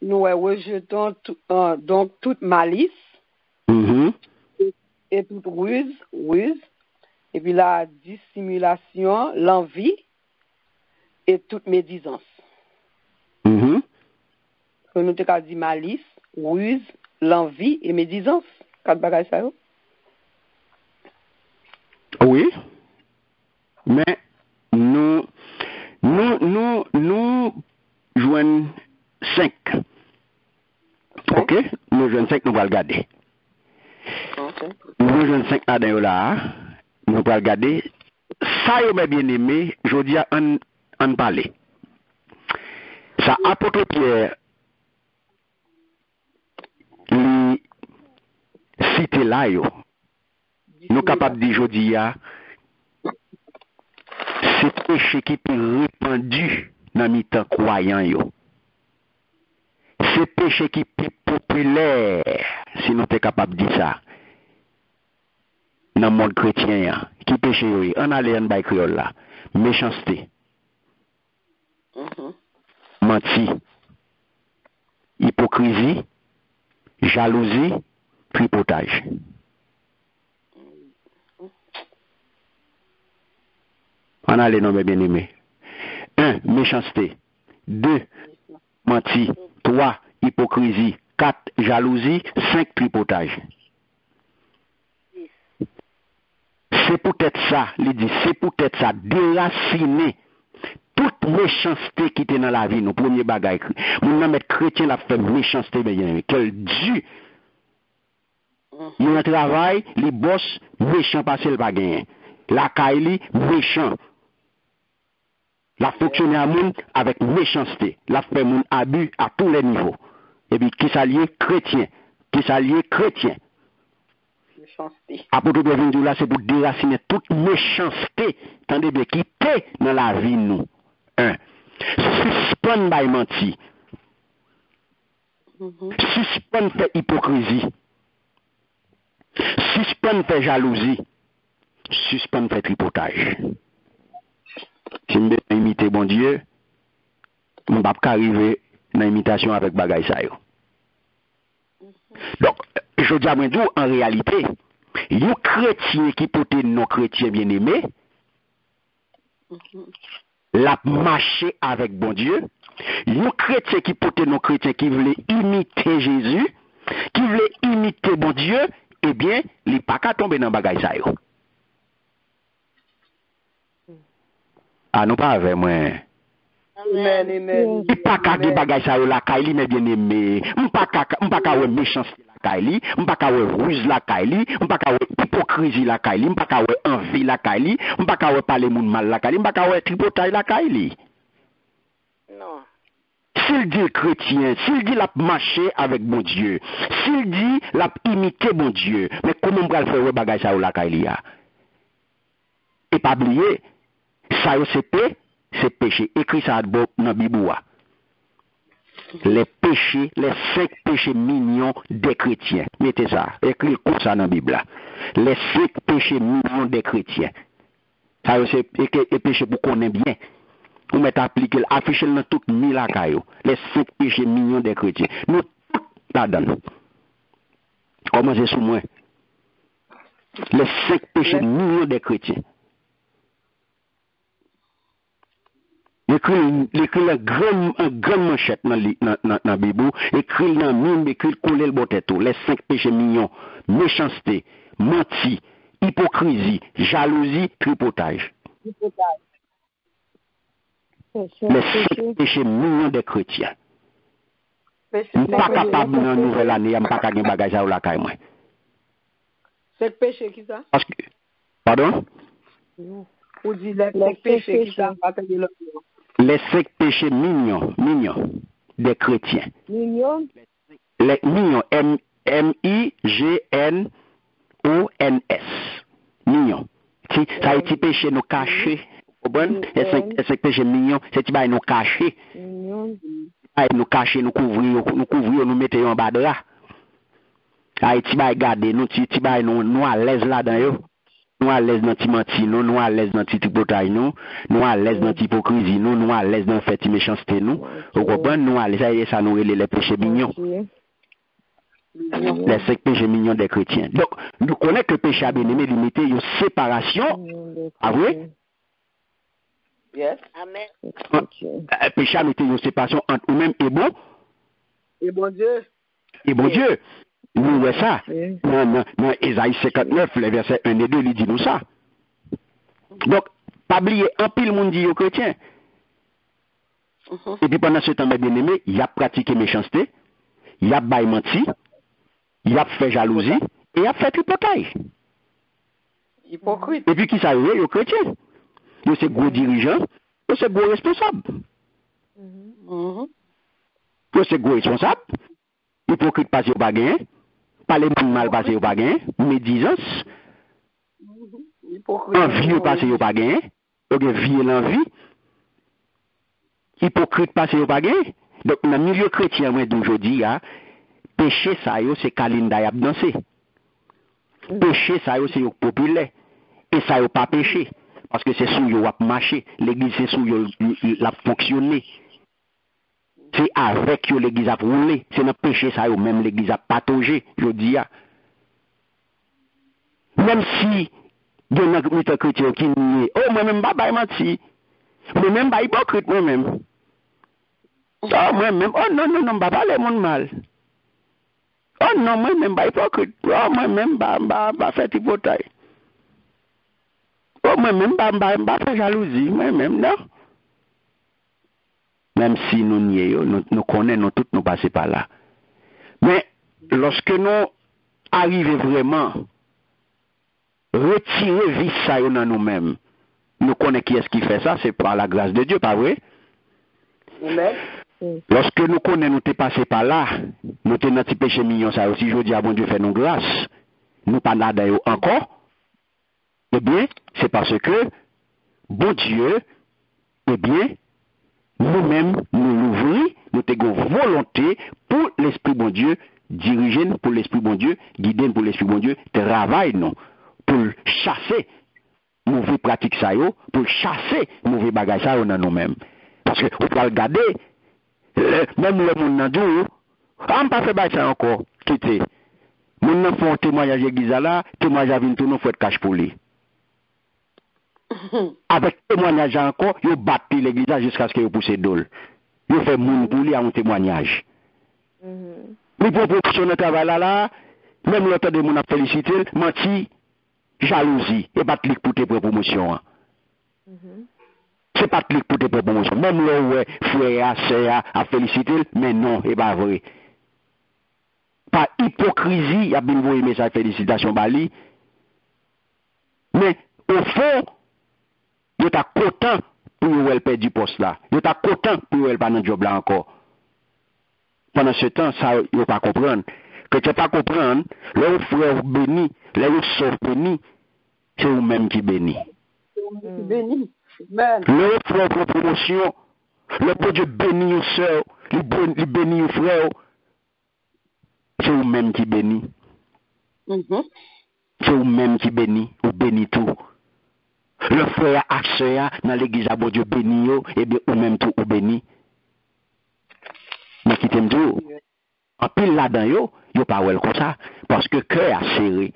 Nous rejetons donc toute malice et toute ruse, et puis la dissimulation, l'envie et toute médisance. Que nous t'avons dit malice, ruse, l'envie et médisance. Quatre bagages ça. Oui, mais nous joignons 5. Ok? Nous joignons 5, nous allons regarder. Nous joignons 5 là, nous allons regarder. Ça, mes bien-aimés, je dis à en parler. Ça, apôtre Pierre, lui, cité là, nous sommes capables de dire aujourd'hui, c'est péché qui est répandu dans les temps croyants. C'est péché qui est populaire, si nous sommes capables de dire ça, dans le monde chrétien. Qui péché, on a les en créole là. Méchanceté, menti, hypocrisie, jalousie, tripotage. On a les noms bien-aimés. 1. Méchanceté. 2. Menti. 3. Hypocrisie. 4. Jalousie. 5. Tripotage. C'est peut-être ça, il dit, c'est peut-être ça, déraciner toute méchanceté qui était dans la vie, nos premiers bagages. Mon nom est chrétien, la fait méchanceté, bien, quel Dieu. Il y a un travail, les boss, méchant, parce qu'il va gagner. La caille, méchant. La fonctionner à monde avec méchanceté. La fait mon abus à tous les niveaux. Et puis, qui s'allie chrétien. Qui s'allie chrétien. Apôtre de Vindou là, c'est pour déraciner toute méchanceté, tandis bien, qui était dans la vie, nous. 1. Suspendre by menti. Suspendre fait hypocrisie. Suspendre fait jalousie. Suspendre fait tripotage. Si je veux imiter bon Dieu, je ne vais pas arriver dans l'imitation avec bagay sa yo. Donc, je dis à moi, en réalité, les chrétiens qui portent non chrétiens bien-aimés, la marché avec bon Dieu, les chrétiens qui portent non chrétiens qui voulaient imiter Jésus, qui voulaient imiter bon Dieu, eh bien, ils ne pas qu'à tomber dans bagay sa yo. Ah, non pas avec moi. Amen, amen. Il pas qu'à des bagages ça la Kaili mais bien aimé. On pas qu'à méchanceté la Kaili, on pas qu'à ruse la Kaili, on pas qu'à hypocrisie la Kaili, on pas qu'à envie la Kaili, on pas qu'à parler moun mal la Kaili, on pas qu'à tripotage la Kaili. Non. S'il dit chrétien, s'il dit la marcher avec bon Dieu, s'il dit la imiter bon Dieu, mais comment on va faire bagage ça la Kaili a? Et pas oublier, ça c'était c'est péché. Écrit ça dans la Bible. Les péchés, les 5 péchés mignons des chrétiens. Mettez ça. Écrit comme ça dans la Bible. Les 5 péchés mignons des chrétiens. Ça, c'est les péchés pour qu'on ait bien. Vous mettez appliquer, afficher dans tout mille à caillou. Les 5 péchés mignons des chrétiens. Nous, tout là-dedans. Commencez sous moi. Les 5 péchés mignons des chrétiens. Écrit la grande manchette dans la Bible, écrit dans mime, écrit coller le boteto, les 5 péchés mignons, méchanceté, menti, hypocrisie, jalousie, tripotage. Les 5 péchés mignons des chrétiens. Je ne suis pas capable dans la nouvelle année, je ne suis pas capable de bagage à la caille. 5 péchés qui ça? Parce que, pardon? Ou dit les 5 péchés qui ça? Les 5 péchés mignons des chrétiens. Mignons? Les mignons, M-I-G-N-O-N-S. Mignons. Si, ça a été péché nous cacher. Les 5 péchés mignons, c'est qui va nous cacher. Nous cacher, nous couvrir, nous mettre en bas de là. Haïti va garder, nous à l'aise là-dedans. Nous à l'aise dans ti menti, nous à l'aise dans ti tripotage, nous à l'aise dans l'hypocrisie, nous à l'aise dans fait méchanceté, nous. Vous comprenez, nous à l'aise, ça nous les péchés mignons. Les 5 péchés mignons des chrétiens. Donc, nous connaissons que le péché a bien aimé limité une séparation. Ah oui? Yes. Amen. Le péché a mis une séparation entre nous-mêmes et bon. Et bon Dieu. Et bon Dieu. Nous voyons ça. Dans Ésaïe 59, les versets 1 et 2, il dit nous ça. Donc, pas oublier, un pile monde dit aux chrétiens. Et puis pendant ce temps, mes bien-aimés, il a pratiqué méchanceté, il a baillé menti, il a fait jalousie, et il a fait tripotage. Hypocrite. Et puis qui ça y est, aux chrétiens. Ils sont gros dirigeants, ils sont gros responsables. Ils sont gros responsables. Hypocrite passé au baguin. Parler mal passé au baguin, médisance, envie au passé au baguin, vie l'envie, hypocrite passé au baguin. Donc, dans le milieu chrétien d'aujourd'hui, péché ça c'est Kalinda y a dansé. Péché ça c'est populaire. Et ça y pas péché. Parce que c'est sous yo a marché. L'église c'est sous yo la fonctionné. C'est avec que l'église a roulé. C'est dans le péché ça, même l'église a patogé, je dis. Même si il y a un chrétien qui nie, oh, moi-même, je menti. Moi-même, je hypocrite, moi-même. Oh, moi-même, oh non, je ne vais pas parler mon mal. Oh non, moi-même, je hypocrite. Oh, moi-même, je fais hypothèse. Oh, moi-même, je fais jalousie. Moi-même, non. Même si nous nions, nous connaissons, nous tous nous passons par là. Mais lorsque nous arrivons vraiment retirer vie ça dans nous-mêmes, nous connaissons qui est-ce qui fait ça, c'est par la grâce de Dieu, pas vrai? Amen. Lorsque nous connaissons, nous sommes passés par là, nous sommes dans petit péché mignon, ça aussi, je dis à bon Dieu, fait nous grâce, nous pas là d'ailleurs encore, eh bien, c'est parce que, bon Dieu, eh bien, nous-mêmes, nous l'ouvrons, nous avons volonté pour l'Esprit bon Dieu, diriger pour l'Esprit bon Dieu, guider pour l'Esprit bon Dieu, travailler nous, pour chasser mauvais pratiques ça, pour chasser mauvais bagages ça dans nous-mêmes. Parce que, on peut regarder, même le monde n'a dit, on ne peut pas faire ça encore, quitter. Nous n'avons pas un témoignage d'église là, témoignage à venir, nous faut être cache pour lui. Avec témoignage encore, ils battent l'église jusqu'à ce qu'ils poussent d'ol. Ils font moun pour lui à un témoignage. Mais pour proportionner le travail là, même l'autre de moun a félicité, menti, jalousie, et pas clic pour tes promotions. C'est pas clic pour tes promotions. Même le frère, sœur a félicité, mais non, et pas vrai. Par hypocrisie, il y a bien envoyé message félicitations Bali. Mais au fond, il est content pour elle perdre du poste là. Il est content pour elle pas dans le job là encore. Pendant ce temps, ça, il ne pas comprendre. Que tu ne pas comprendre, le frère béni, le sœur béni, c'est vous-même qui béni. Amen. Le frère pour promotion. Le bon Dieu bénit aux sœurs, il bénit aux frères. C'est vous-même qui bénit. C'est vous-même qui bénit, ou bénit tout. Le frère accès dans l'église à bon Dieu béni, et bien ou même tout ou béni. Mais qui t'aime tout. En pile là-dedans, yo pas wel comme ça. Parce que cœur a serré.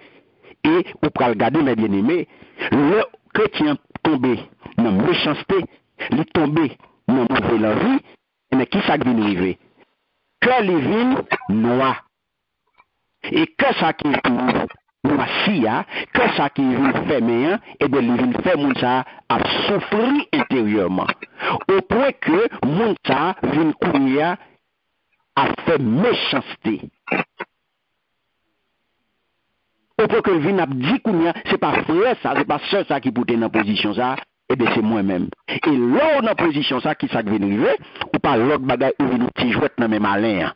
Et ou pral regarder, mes bien-aimés, le chrétien tombé dans la méchanceté, il est tombé dans la mauvaise vie, mais qui ça vient arriver? Cœur les vins noir. Et que ça qui noircia, que ça qui vient fermer, et bien les vins fait moun ça a souffrir intérieurement. Au point que moun ça vient courir a fait méchanceté. Au point que le vin a dit kounia, c'est pas frère ça, c'est pas soeur ça qui poutait dans position ça, et bien c'est moi-même. Et là dans position ça qui ça vient arriver, ou pas l'autre bagaille ou vient petit jouet dans mes malins.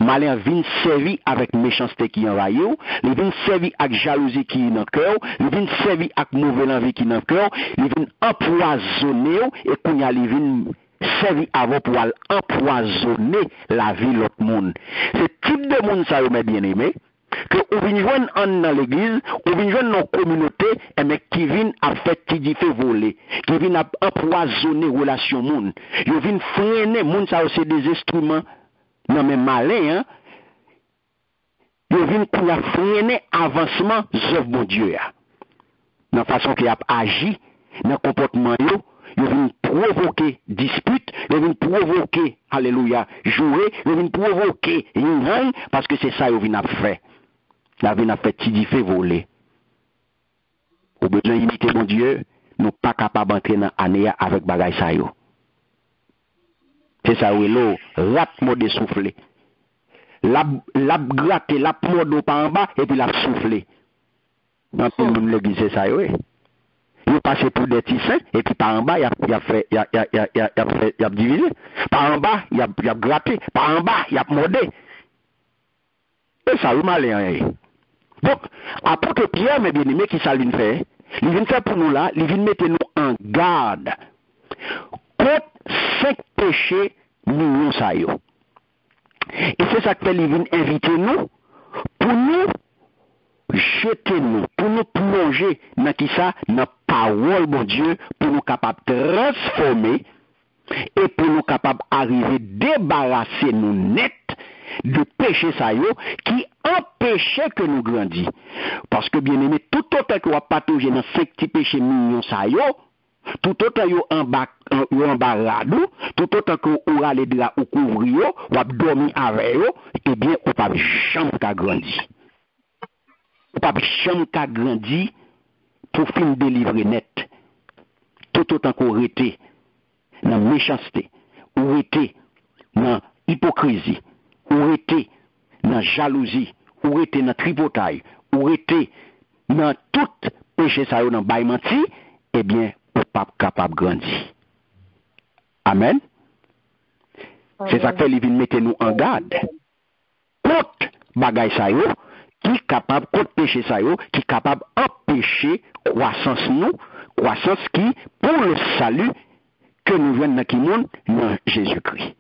Malin vient servi avec méchanceté qui envahit, il vient servi avec jalousie qui est dans le cœur, il vient servi avec mauvaise envie qui est dans le cœur, il vient empoisonner et kounia il vient servi avant pour empoisonner la vie de l'autre monde. Ce type de monde ça mes bien-aimés, que ou vient joindre dans l'église, ou vient joindre dans la communauté, mais qui vient à faire qui fait voler, qui vient à empoisonner relation monde. Ils viennent freiner monde ça c'est des instruments non mais malin hein. Ils viennent pour freiner avancement de bon Dieu. Dans la façon qu'il a agi, dans le comportement yo, ils viennent provoquer dispute, ils viennent provoquer alléluia, jouer, ils viennent provoquer une parce que c'est ça qu'ils viennent faire. La vie n'a fait petit fait voler. Au besoin d'imiter mon Dieu, nous pas capables d'entrer dans l'année avec bagay sa yo. C'est ça où l'eau, rap mode soufflé. La gratte, la mode par en bas, et puis la soufflé. Dans tout le monde l'église, c'est ça oui. Il passe pour des petits seins, et puis par en bas, il a divisé. Par en bas, il a gratté. Par en bas, il a modé. Et ça, vous m'allez. Donc, apôtre Pierre, mes bien-aimés, qui ça vient faire? Il vient faire pour nous là, il vient mettre nous en garde contre 5 péchés nous ça yo. Et c'est ça que il vient inviter nous pour nous jeter nous, pour nous plonger dans qui ça, dans la parole de Dieu, pour nous capables de transformer et pour nous capables d'arriver débarrasser nous net de péché ça yo qui empêchait que nous grandissions. Parce que bien aimé, tout autant que vous patauger dans ces petits péchés mignons ça yo, tout autant yo embarrado, tout autant que vous allez de là ou couvrir, ou dormir avec yo, eh bien, ou pas jamais qu'à grandir. Ou pas jamais qu'à grandir pour fin délivrer net. Tout autant qu'on rete dans méchanceté, ou rete dans hypocrisie, ou rete dans jalousie, ou rete dans tripotaille, ou rete dans tout péché ça yo dans bail menti, eh bien, ou pas capable de grandir. Amen. C'est ça que fait, il vient mettre nous en garde. Contre bagay sa yo, qui est capable, contre péché sa yo, qui est capable d'empêcher croissance nous, croissance qui, pour le salut, que nous venons dans qui monde, dans Jésus-Christ.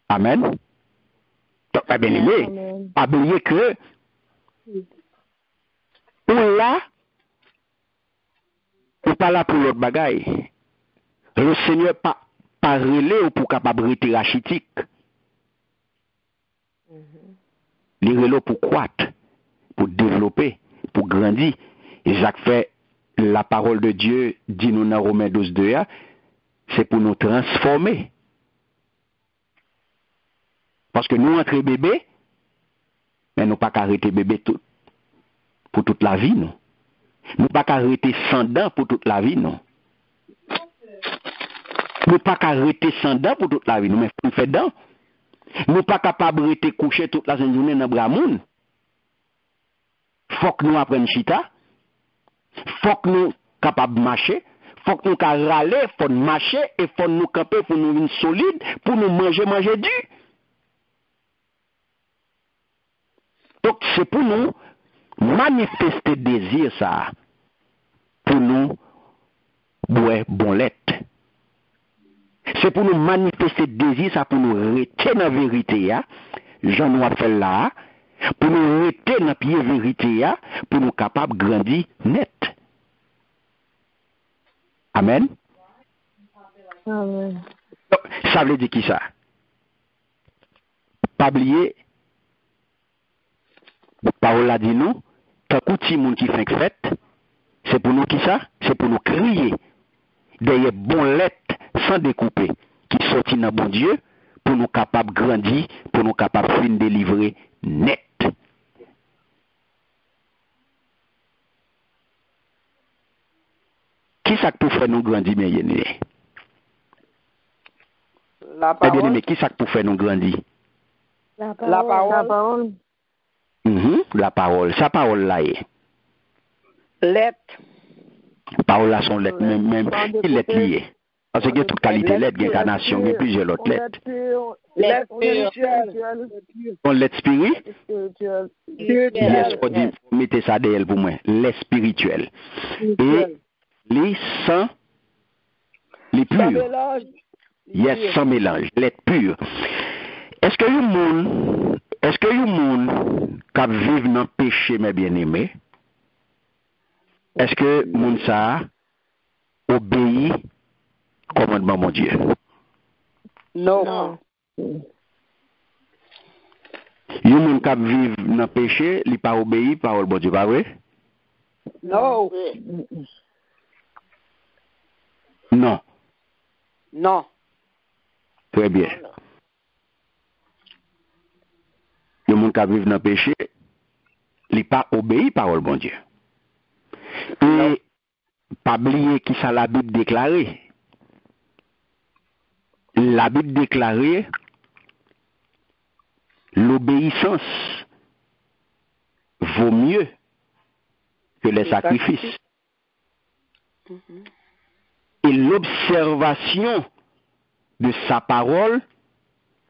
Amen. Donc, pas bien aimé, pas oublier que, ou là, ou pas là pour l'autre bagaille. Le Seigneur pas relé ou pour capable rester rachitique. Il relé pour croître, pour développer, pour grandir. Et Jacques fait la parole de Dieu, dit nous dans Romains 12:2, c'est pour nous transformer. Parce que nous entrons bébé, mais nous pas arrêter bébé pour toute la vie, non. Nous pas arrêter sans dents pour toute la vie, non. Nous pas arrêter sans dents pour toute la vie, nous, mais nous fait dents. Nous pas capable de rester coucher toute la journée dans bras moun. Faut que nous apprenions chita. Faut que nous capables de marcher. Faut que nous râler, faut marcher et faut nous camper pour nous une solide, pour nous manger du. Donc c'est pour nous manifester désir ça pour nous boire bon lait. C'est pour nous manifester désir, ça pour nous rester dans la vérité. Jean nous a fait là, pour nous rester dans la pied vérité, pour nous capables de grandir net. Amen. Amen. Donc, ça veut dire qui ça? Pas oublier, parole a dit nous, tant que petit monde qui fait fête, c'est pour nous qui ça? C'est pour nous crier derrière bon lait sans découper, qui sortit dans bon Dieu, pour nous capables de grandir, pour nous capables de délivrer net. Qui ça pour faire nous grandir, mes bien-aimés? La parole. Bien-aimés, qui ça pour faire nous grandir? La parole. La parole. Sa parole là est. Lettre. Parole là sont lettres, même qui lettres liées. Parce qu'il y a toute qualité lettres, il y a incarnation, il y a plusieurs autres lettres. Lettre spirituelle. On lettre spirituelle. Yes, faut dire, mettez ça derrière pour moi. Les spirituels. Et les sans, les purs. Yes, sans mélange. Lettres pures. Est-ce que le monde qui vit dans le péché, mes bien-aimés, est-ce que le monde ça obéit au commandement de mon Dieu? Non. Le monde qui vit dans le péché, il n'a pas obéi par le bon Dieu, pas vrai? Non. Non. Non. Très bien. Le monde qui vit dans le péché, il n'a pas obéi par le bon Dieu. Et pas oublier qui ça la Bible déclarée. La Bible déclarée l'obéissance vaut mieux que les sacrifices. Et l'observation de sa parole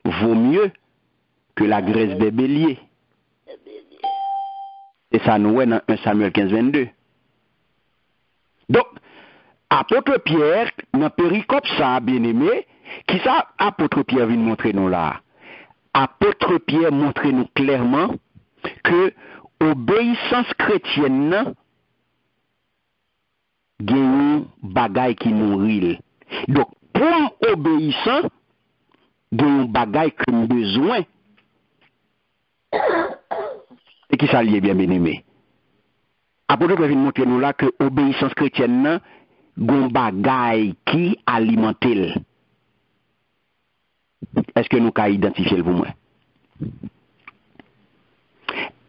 vaut mieux que la graisse des béliers. Et ça nous est dans 1 Samuel 15, 22. Donc, apôtre Pierre, dans péricope ça, bien aimé, qui ça, apôtre Pierre vient montrer nous là? Apôtre Pierre montre nous clairement que obéissance chrétienne, gagne bagaille qui nourrit. Donc, pour obéissant, gagne bagaille que nous besoin. Et qui ça lié bien aimé? Apôtre Pierre vient montrer nous là que obéissance chrétienne, gagne bagaille qui alimente. Est-ce que nous pouvons identifier pour moi?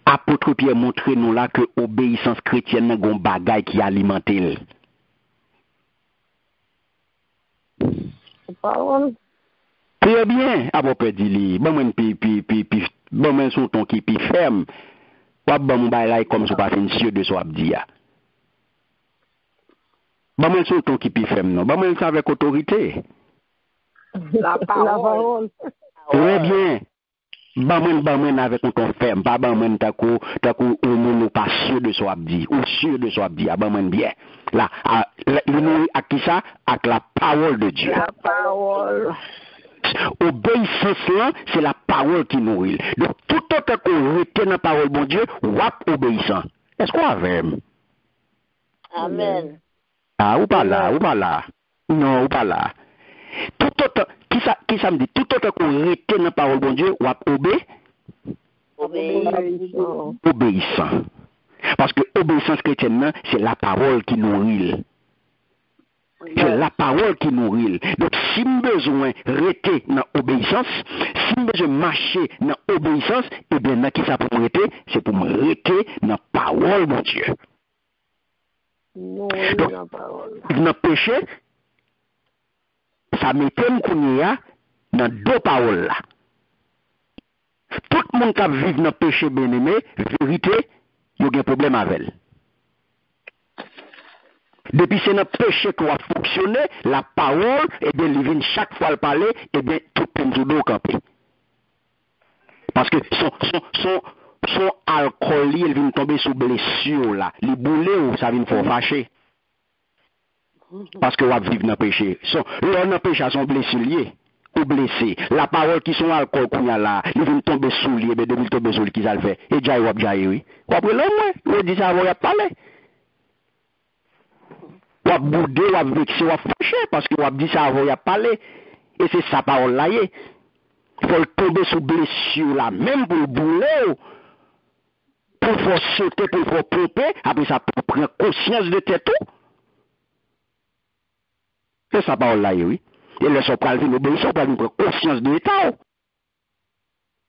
Apôtre Pierre montre nous là que obéissance chrétienne est un bagage qui alimente. Très bien. Ah bon, peut dire, bon, men son ton qui pi ferme. Ou bon, mon bail comme ça pas fin sûr de soit dit. Bon, men son ton qui pi ferme non. Bon, men ça avec autorité. La parole. Très bien. Bamen avec un ton ferme, pas bamen takou ou moun pas sûr de soi dit, ou sûr de soi dit, bamen bien. Là, nous à qui ça? Avec la parole de Dieu. La parole. Obéissance là, c'est la parole qui nourrit. Donc tout autant qu'on retient la parole de bon Dieu, wap obéissant. Est-ce qu'on a même? Amen. Ah, ou pas là. Non, ou pas là. Tout autant, qui ça me dit, tout autant qu'on retient la parole de bon Dieu, wap obéissant. Parce que obéissance chrétienne, c'est la parole qui nourrit. C'est la parole qui nourrit. Donc, si nous besoin rester dans l'obéissance, si nous besoin marcher dans l'obéissance, eh bien, dans qui ça pour me rester? C'est pour me rester dans la parole, mon Dieu. Donc, dans le péché, ça m'étonne qu'on y a dans deux paroles là. Tout le monde qui vit dans le péché bien-aimé, vérité, il y a un problème avec elle. Depuis c'est notre péché qui va fonctionner, la parole, et bien, il vient chaque fois le parler, et bien, tout le monde doit camper. Parce que son alcool, il vient tomber sous blessure là. Les boulets, ça vient faire fâcher. Parce que vous vivez dans le péché. L'on dans le péché sont blessés liés. Ou blessés. La parole qui sont alcool qu'on y a là, ils vont tomber sous lui, mais depuis tomber sous lui, qu'ils ont fait. Et jaï, oui. Ou après l'homme, on dit ça, on y a parlé. Ou à bouder, ou à vexer, ou à fâcher, parce que ou dit ça, on y a parlé. Et c'est sa parole là, il faut tomber sous blessure là, même pour le bouler, pour faire sauter, pour faire pomper, après ça, pour prendre conscience de tête tout. C'est sa parole là, oui. Et le sopral vient l'obéissance pour nous prendre conscience de l'état.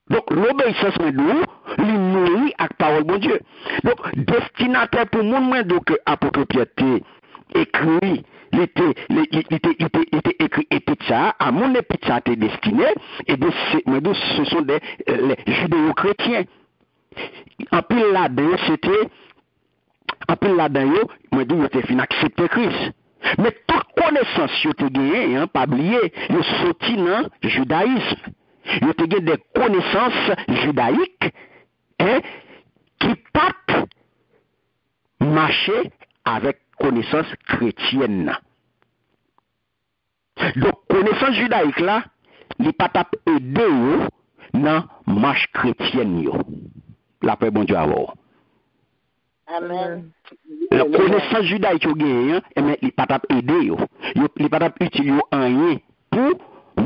Donc, l'obéissance de nous, lui nourrit avec la parole de Dieu. Donc, destinataire pour moi, donc, apôtre Pierre écrit, il était écrit épitha, à mon épitha était destiné, et bien, ce sont des judéo-chrétiens. En pile là-dedans, moi, dit, il était fin accepter Christ. Mais toute connaissance que tu as gagnée, pas oublier, il sorti dans le judaïsme. Il y a des connaissances judaïques qui partent marcher avec connaissance chrétienne. Donc, connaissance judaïque là, il ne pas aider dans la marche chrétienne. La paix, bon Dieu, à vous. Amen. La connaissance judaïque qu'il y a, il ne pas aider. Il ne pas utiliser rien pour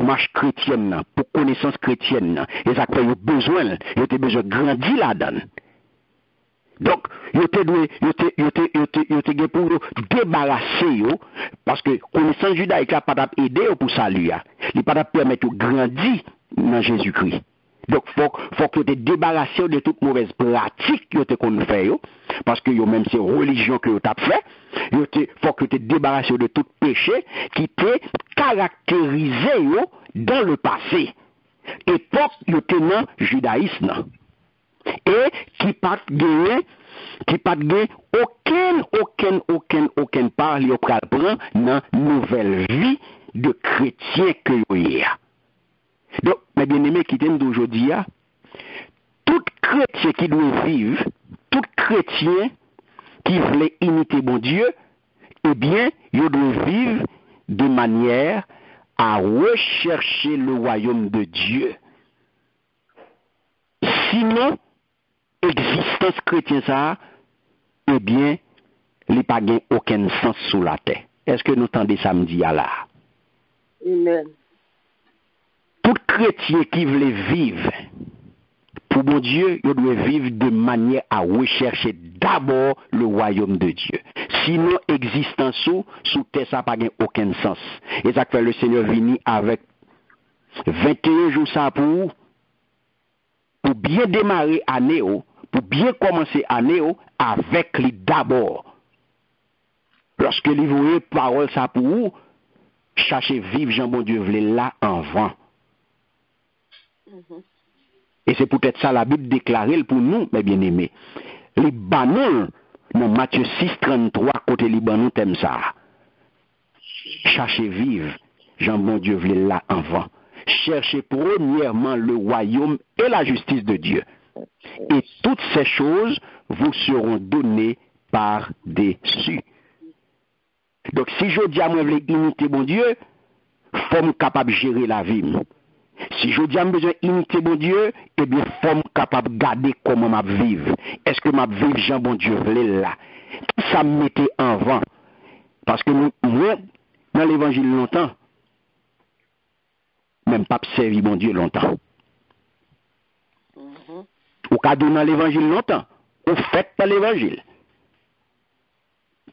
marche chrétienne, pour connaissance chrétienne. Et ça fait besoin de grandir là-dedans. Donc, il était pour débarrasser, parce que connaissance judaïque n'a pas aider pour salut. Il ne pas permettre de grandir dans Jésus-Christ. Donc, faut que tu te débarrasses de toute mauvaise pratique que tu as fait, parce que même ces religions que tu as fait, faut que tu te débarrasses de tout péché qui t'est caractérisé dans le passé. Et pour que tu dans le judaïsme. Et qui pas gagné aucun part li pral prend dans nouvelle vie de chrétien que y a. Donc, mes bien-aimés qui t'aiment d'aujourd'hui, tout chrétien qui doit vivre, tout chrétien qui veut imiter bon Dieu, eh bien, il doit vivre de manière à rechercher le royaume de Dieu. Sinon, existence chrétienne ça, eh bien, il n'y a pas aucun sens sous la terre. Est-ce que nous entendez samedi à là? Amen. Tout chrétien qui veut vivre pour mon Dieu, il doit vivre de manière à rechercher d'abord le royaume de Dieu. Sinon, existence sous terre, ça n'a pas aucun sens. Et ça fait le Seigneur venu avec 21 jours ça pour bien démarrer l'année, pour bien commencer l'année avec lui d'abord. Lorsque lui voyait parole ça pour vous, chercher vivre Jean bon Dieu voulait là en vent. Et c'est peut-être ça la Bible déclarée pour nous, mes bien-aimés. Les banons, dans Matthieu 6, 33, côté Libanon, t'aimes ça. Cherchez vivre, Jean bon Dieu voulait là en vent. Cherchez premièrement le royaume et la justice de Dieu. Et toutes ces choses vous seront données par-dessus. Donc si je dis à moi, je veux imiter mon Dieu, il faut me capable de gérer la vie. Si je dis à moi, besoin d'imiter mon Dieu, eh bien, il faut me capable de garder comment je vivre. Est-ce que je vivre, Jean bon Dieu, voulait là? Ça me mettait en vent. Parce que moi, dans l'évangile longtemps, même pas servi mon Dieu longtemps. Au cas dans l'évangile longtemps, au fait dans l'évangile.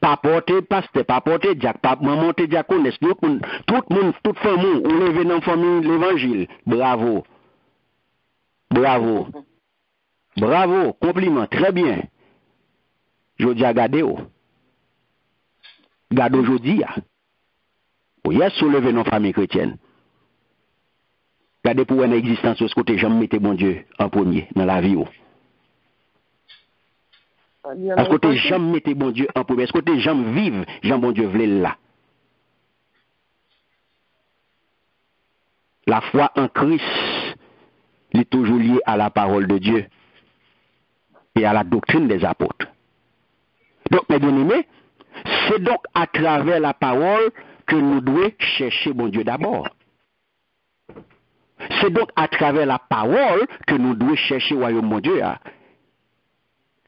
Pas porter pasteur, pas porter diacre, pas monter diaconesse, tout le monde, toute famille, on lève dans la famille l'évangile. Bravo. Bravo. Bravo, compliment, très bien. Je dis à garder. Garde aujourd'hui. Oui, il y a soulevé dans la famille chrétienne. Regardez pour une existence où ce côté jamais mettez mon Dieu en premier dans la vie. Est-ce que tu jamais mettez bon Dieu en premier? Est-ce que tu jamais vivre Jean bon Dieu voulait là? La foi en Christ est toujours liée à la parole de Dieu et à la doctrine des apôtres. Donc, mes bien-aimés, C'est donc à travers la parole que nous devons chercher bon Dieu d'abord. C'est donc à travers la parole que nous devons chercher le royaume de Dieu.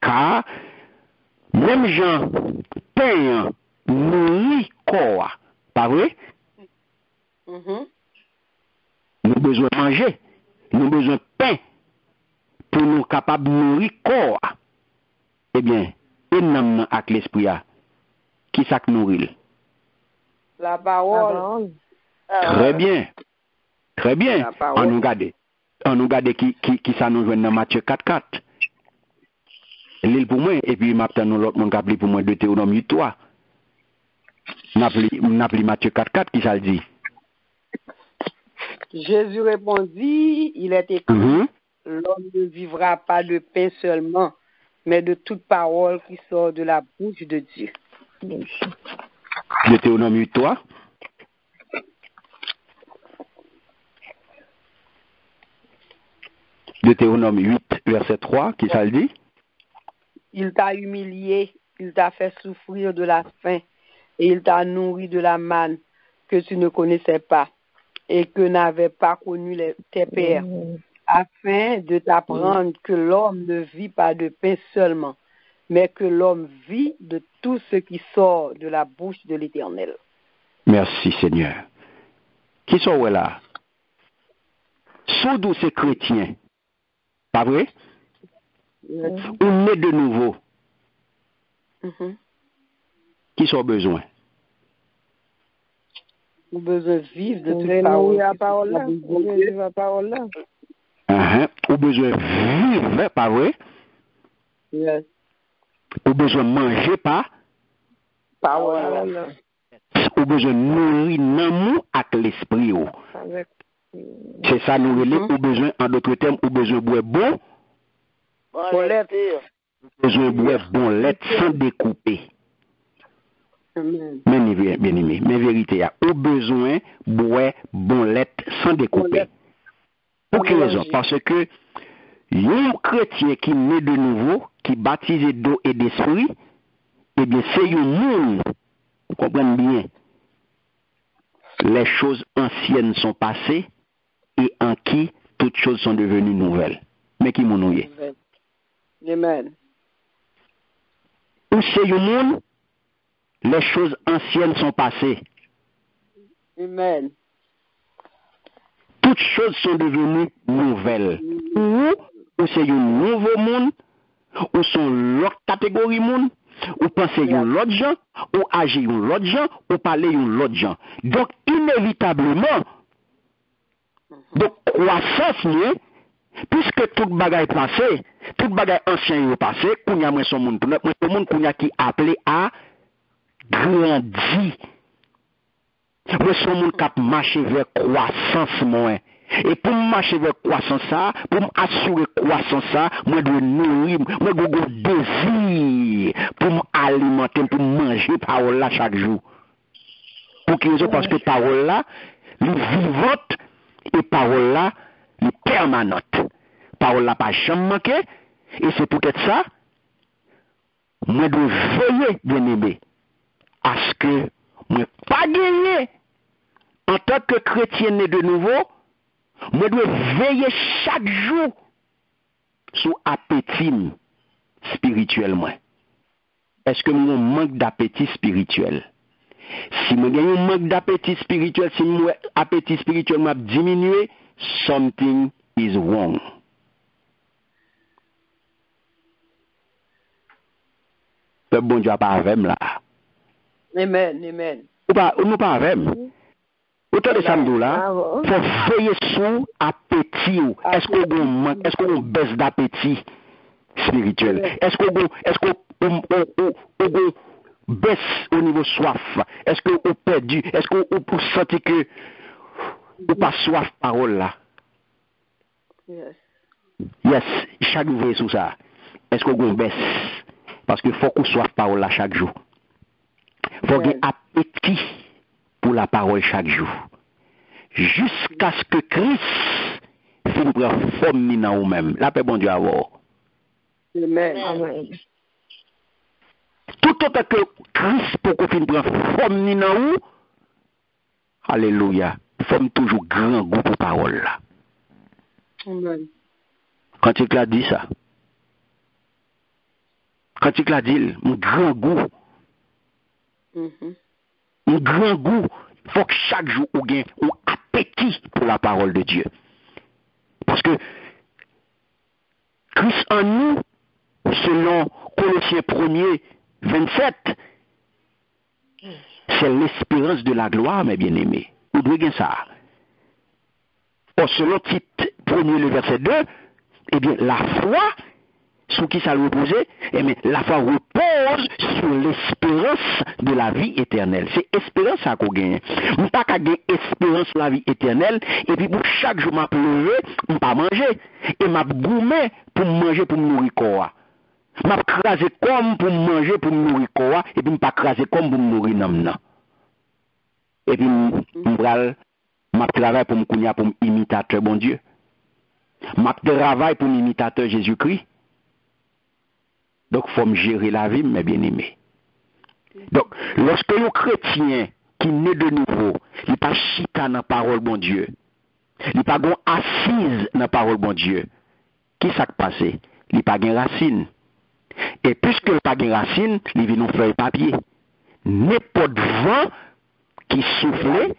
Car même gens payent nourrit corps, pas vrai? Mhm. Nous avons besoin de manger, nous avons besoin de pain pour nous capables de nourrir corps. Eh bien, un homme avec l'esprit, qui ça nourrit? La parole. Très bien. Très bien. La parole. On nous garde qui ça nous joue dans Matthieu 4:4. L'île pour moi, et puis maintenant nous l'autre monde qui appelé pour moi Deutéronome 8:3. N'appelé Matthieu 4:4 qui ça le dit. Jésus répondit, il est écrit, l'homme ne vivra pas de pain seulement, mais de toute parole qui sort de la bouche de Dieu. Deutéronome 8:3. Deutéronome 8, verset 3, qui ça le dit? Il t'a humilié, il t'a fait souffrir de la faim, et il t'a nourri de la manne que tu ne connaissais pas, et que n'avaient pas connu tes pères, afin de t'apprendre que l'homme ne vit pas de pain seulement, mais que l'homme vit de tout ce qui sort de la bouche de l'Éternel. Merci Seigneur. Qui sont là? Sont tous ces chrétiens, pas vrai? Ou nés de nouveau, qui sont besoin? Ou besoin de vivre de toute parole. La parole là. Ou besoin de vivre, pas vrai? Yes. Ou besoin de manger, pas? Parole. Ou besoin de nourrir l'amour avec l'esprit. C'est ça nous relève, ou besoin, en d'autres termes, ou besoin de boire bon. Besoin de boire bon lait sans découper. Bien aimé, mais vérité, ou besoin de boire bon lait sans découper. Pour quelle raison? Parce que un chrétien qui naît de nouveau, qui baptisé d'eau et d'esprit, eh bien c'est un monde, vous comprenez bien, les choses anciennes sont passées et en qui toutes choses sont devenues nouvelles. Mais qui m'en est? Amen. Ou c'est un monde, les choses anciennes sont passées. Amen. Toutes choses sont devenues nouvelles. Ou c'est un nouveau monde, ou sont l'autre catégorie monde, ou penser un l'autre gens, ou agir un l'autre gens, ou parler un l'autre gens. Donc, inévitablement, de croissance, puisque tout bagaille passé, tout bagaille ancien est passé, qu'on y a moins son monde, le monde qu'on y a qui appelé à grandir. Moi, son monde qui marché vers croissance, moi. Et pour marcher vers croissance, ça, pour m'assurer croissance, ça, moi, je dois nourrir, moi, je dois désir pour m'alimenter, pour manger parole là chaque jour. Pour quelle raison? Parce que parole là, elle est vivante et parole là, elle est permanente. Parole là, pas jamais manqué. Et c'est peut-être ça, moi, je dois veiller, bien aimé, à ce que moi, pas gagner en tant que chrétien né de nouveau. Moi, je dois veiller chaque jour sur appétit spirituellement. Est-ce que moi manque d'appétit spirituel? Si moi gagne un manque d'appétit spirituel, si mon appétit spirituel m'a diminué, something is wrong. Le bon Dieu pas avec là. Amen, amen. Ou nous pas avec. Autant de samedi là, faut veiller sur appétit. Est-ce qu'on manque, est-ce qu'on baisse d'appétit spirituel? Est-ce qu'on baisse au niveau soif? Est-ce qu'on perdu? Est-ce qu'on senti que ou pas soif parole là? Yes, chaque veille sur ça. Est-ce qu'on baisse? Parce que faut qu'on soif parole là chaque jour. Faut qu'il y ait appétit pour la parole chaque jour. Jusqu'à ce que Christ finisse prendre forme dans nous-mêmes. La paix, bon Dieu, à vous. Amen. Tout autant que Christ pour qu'on finisse prendre forme ni dans où, alléluia, forme toujours grand goût pour parole là. Amen. Quand il a dit ça, quand il a dit, un grand goût, un grand goût, il faut que chaque jour on gagne un appétit pour la parole de Dieu. Parce que Christ en nous, selon Colossiens 1er, 27, c'est l'espérance de la gloire, mes bien-aimés. Vous devez gagner ça. Or, selon titre 1er, le verset 2, eh bien, la foi, sur qui ça repose, eh bien, la foi repose sur l'espérance de la vie éternelle. C'est espérance ça qu'on gagne. On ne pas qu'à gagner espérance de la vie éternelle, et puis pour chaque jour, m'a pleuvé, on pas manger, et m'a gourmé pour manger, pour me nourrir corps. M'a crasé comme pour manger, pour me nourrir corps, et puis m'a pas crasé comme pour me nourrir nam. Et puis m'a travail pour me pour imitateur bon Dieu. M'a travail pour imitateur Jésus-Christ. Donc, il faut me gérer la vie, mes bien-aimés. Donc, lorsque un chrétien qui naît de nouveau, il n'est pas chita dans la parole bon Dieu, il n'est pas assise dans la parole bon Dieu, qui s'est passé? Il n'est pas de racine. Et puisque il n'a pas de racine, il vient nous faire papier. N'importe vent qui souffle,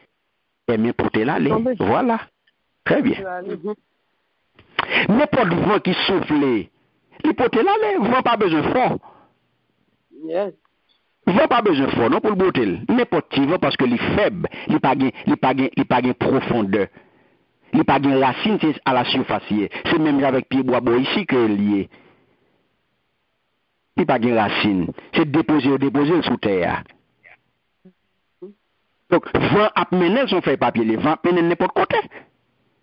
et bien porter l'aller. Voilà. Très bien. N'importe vent qui souffle, il porter l'aller. Vent pas besoin fort. Yes. Vent pas besoin fort, non, pour le botter. N'importe qui vent parce que il est faible, il pas de profondeur. Il pas de racine, c'est à la surface. C'est même avec pied bois ici que lié. Il pas de racine. C'est déposer sous terre. Donc, vent a mené son fait papier, les vent mené n'importe côté.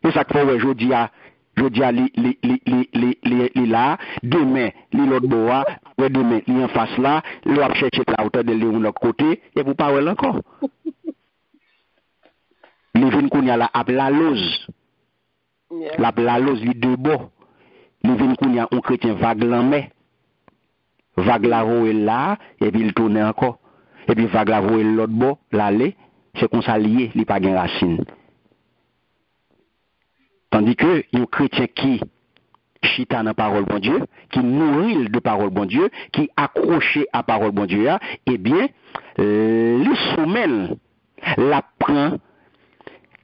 C'est ça qu'il faut, je dis à là, demain, l'autre bois, après demain, en face là, l'autre chercher la hauteur de l'autre côté, et vous parlez encore. Les vignes qu'on y a là, la lose. La lose, les deux bords. Les vignes qu'on y a, on chrétien vague l'en vague la voie là, et puis il tourne encore. Et puis vague la voie l'autre bord, l'aller, c'est qu'on s'allie, il n'y a pas de racine. Tandis que un chrétien qui chita dans la parole bon Dieu, qui nourrit de parole bon Dieu, qui accroché à parole bon Dieu, eh bien, les sommel la prend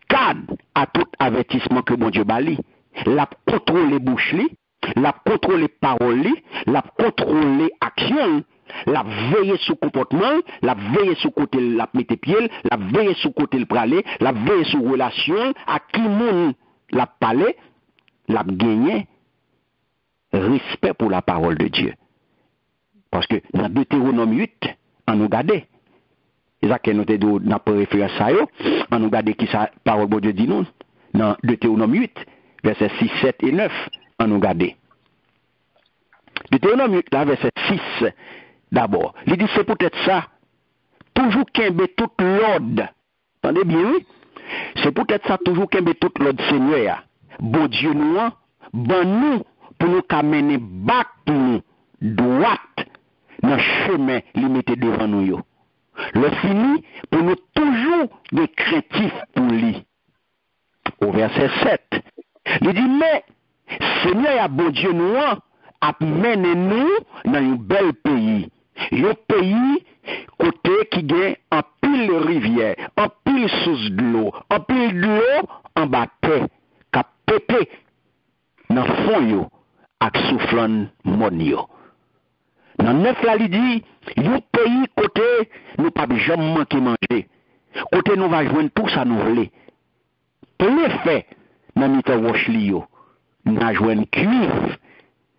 cadre à tout avertissement que bon Dieu bali. La contrôle les bouches, la contrôle les paroles, la contrôle les actions, la veille sur comportement, la veille sur côté la mettre pied, la veille sur côté le praler, la veille sur relation, à qui monde la parler, la gagner respect pour la parole de Dieu. Parce que dans Deutéronome 8, on nous garde. C'est ça que nous n'a pas référence à eux. On nous garde qui sa parole de Dieu dit nous. Dans Deutéronome 8, versets 6, 7 et 9, on nous garde. Deutéronome 8, là, verset 6, d'abord. Il dit c'est peut-être ça. Toujours qu'aimer tout l'ordre. Entendez bien, oui? C'est peut-être ça, toujours qu'aimer tout l'ordre Seigneur. Bon Dieu nous, bon nous, pour nous mener back nous, droite, dans le chemin limité devant nous. Le fini, pour nous toujours des craintifs pour lui. Au verset 7, il dit, mais Seigneur a bon Dieu nous, a mené nous dans un bel pays. Un pays côté qui gagne en pile rivière, en pile source de l'eau, en pile de l'eau en bataille, qui a pété dans le fond yo, avec soufflant mon yo. Dans 9 là, il dit, un pays côté nous pas jamais manquer manger. Côté nous va joindre tout ça nous voulons. Plein fait dans mita wash li yo, n'a joindre cuivre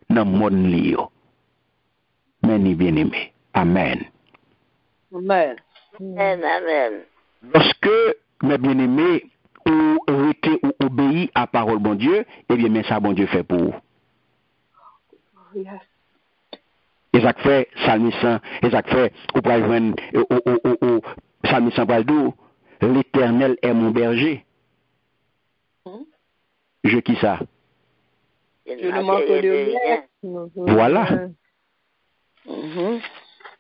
dans mon li yo. Mais bien aimé. Amen. Amen. Amen, amen. Lorsque, mes bien-aimés, ou été ou obéi à parole bon Dieu, eh bien, mais ça bon Dieu fait pour vous. Yes. Et ça fait, Salmissan, et ça fait, ou pour joindre, Salmissan Baldo, l'Éternel est mon berger. Je qui ça? Je le manque de bien. Voilà.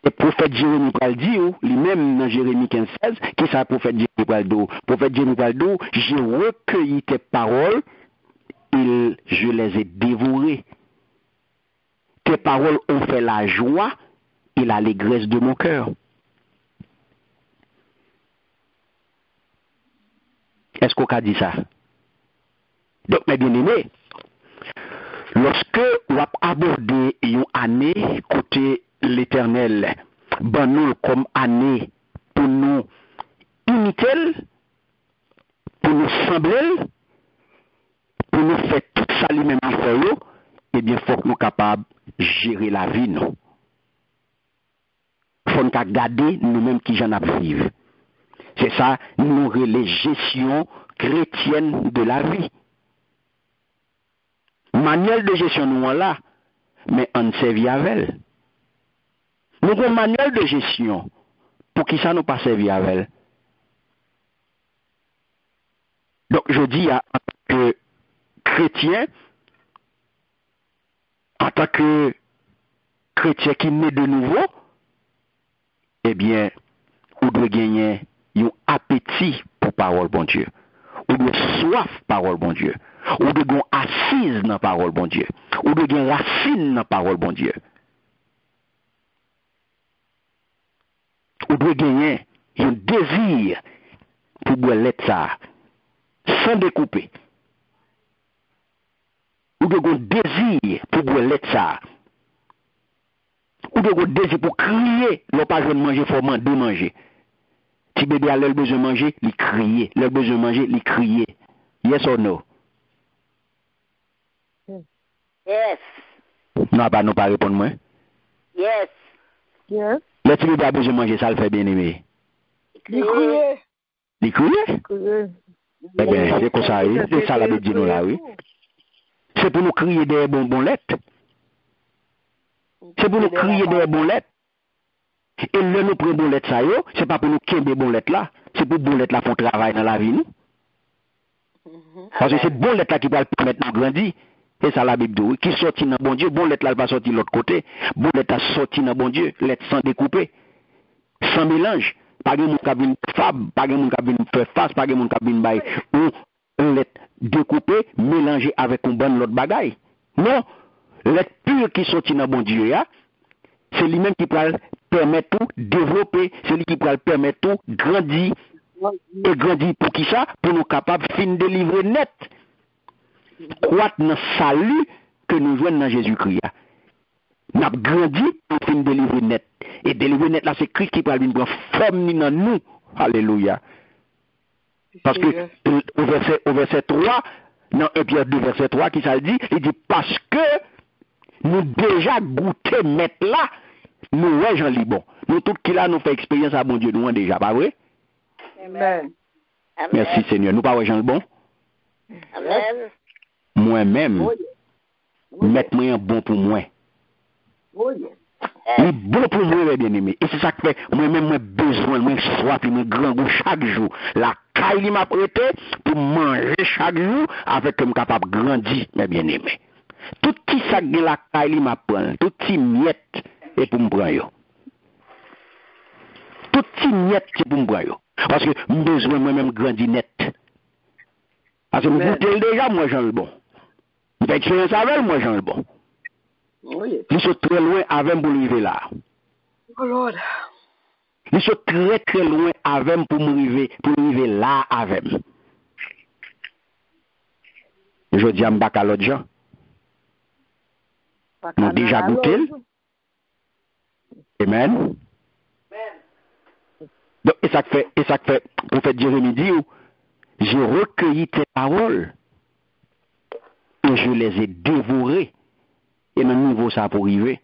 Et prophète Jérémie pral dit lui-même dans Jérémie 15:16, qui ça prophète Jérémie pral dit? Prophète Jérémie pral dit, j'ai recueilli tes paroles, et je les ai dévorées. Tes paroles ont fait la joie et l'allégresse de mon cœur. Est-ce qu'on a dit ça? Donc, mes bien-aimés, lorsque on a abordé une année côté l'Éternel, ben nous comme année pour nous imiter, pour nous sembler, pour nous faire tout ça lui-même à faire, eh bien, il faut que nous soyons capables de gérer la vie, non? Il faut nous garder nous-mêmes qui j'en ai vivre. C'est ça, nous les gestion chrétienne de la vie. Manuel de gestion nous là, mais on servit avec elle. Nous avons un manuel de gestion. Pour qui ça nous pas servi avec elle? Donc je dis en tant que chrétien, en tant que chrétien qui naît de nouveau, eh bien, on doit gagner un appétit pour parole bon Dieu. On doit soif parole bon Dieu. On doit gagner assise dans parole bon Dieu. On doit gagner racine dans parole bon Dieu. On doit gagner un désir pour boire l'être ça sans découper. On doit gagner un désir pour boire l'être ça. On doit gagner un désir pour crier. L'on pas besoin de manger, il faut manger. Si bébé a le besoin de manger, il crie. Le besoin de manger, il crie. Yes or no? Yes. Non, pas, non, pas répondre moi. Yes. Yes. Le petit bébé a besoin de manger, ça le fait bien aimer. Il criait. Il crie? Il criait. Eh bien, c'est comme ça, oui. C'est ça la Bible dit nous là, oui. C'est pour nous crier des bonbons lettres. C'est pour nous crier des bonbons lettres. Et là, nous prenons bon lettres ça, yo, c'est pas pour nous qu'il des bon lettres là. C'est pour bon lettres là font travail dans la vie, nous. Parce que c'est bon lettres là qui va permettre de grandir. Et ça la Bible dit, qui sortit dans bon Dieu, bon lettres là va sortir de l'autre côté. Bon lettres là sorti dans bon Dieu, lettres sans découper, sans mélange. Pas de monde qui vient fab, pas de monde qui vient faire face, pas de monde qui vient bailler ou une lettre découpée, mélangée avec un bon l'autre bagaille. Non, lettre pure qui sortit dans bon Dieu, ya, c'est lui-même qui peut permettre tout développer, c'est lui qui peut permettre tout grandir. Et grandir pour qui ça? Pour nous capables de fin délivrer net. Croître dans le salut que nous jouons dans Jésus-Christ. Nous avons grandi pour fin délivrer net. Et délivrer net là, c'est Christ qui peut prendre forme dans nous. Alléluia. Parce que au verset 3, dans 1 Pierre 2, verset 3, qui ça le dit? Il dit parce que nous déjà goûté mettre là, nous ouais Jean Libon. Nous tout qui là nous fait expérience à bon Dieu, nous déjà, pas vrai? Amen. Merci Seigneur. Nous pas ouais Jean le bon? Amen. Moi-même, mettre-moi un bon pour moi. Il est bon pour moi, mes bien-aimés. Et c'est ça que fait, moi-même, moi besoin, moi soif, moi grand goût chaque jour. La caille, il m'a prêté pour manger chaque jour avec comme capable de grandir, mes bien-aimés. Tout petit sac de la caille, il m'a pris, tout petit miette, et pour me prendre. Tout petit miette, c'est pour me prendre. Parce que j'ai besoin moi-même grandir net. Parce que je goûte déjà, moi, Jean le bon. J'ai expérience avec moi, Jean le bon. Ils sont très loin avant pour arriver là. Oh Lord. Ils sont très très loin avant pour arriver là avec. Je dis à m'baka l'autre gens. Nous déjà goûté. Amen. Donc, et ça fait, prophète Jérémie dit, j'ai recueilli tes paroles et je les ai dévorées. Et dans le niveau ça pour arriver,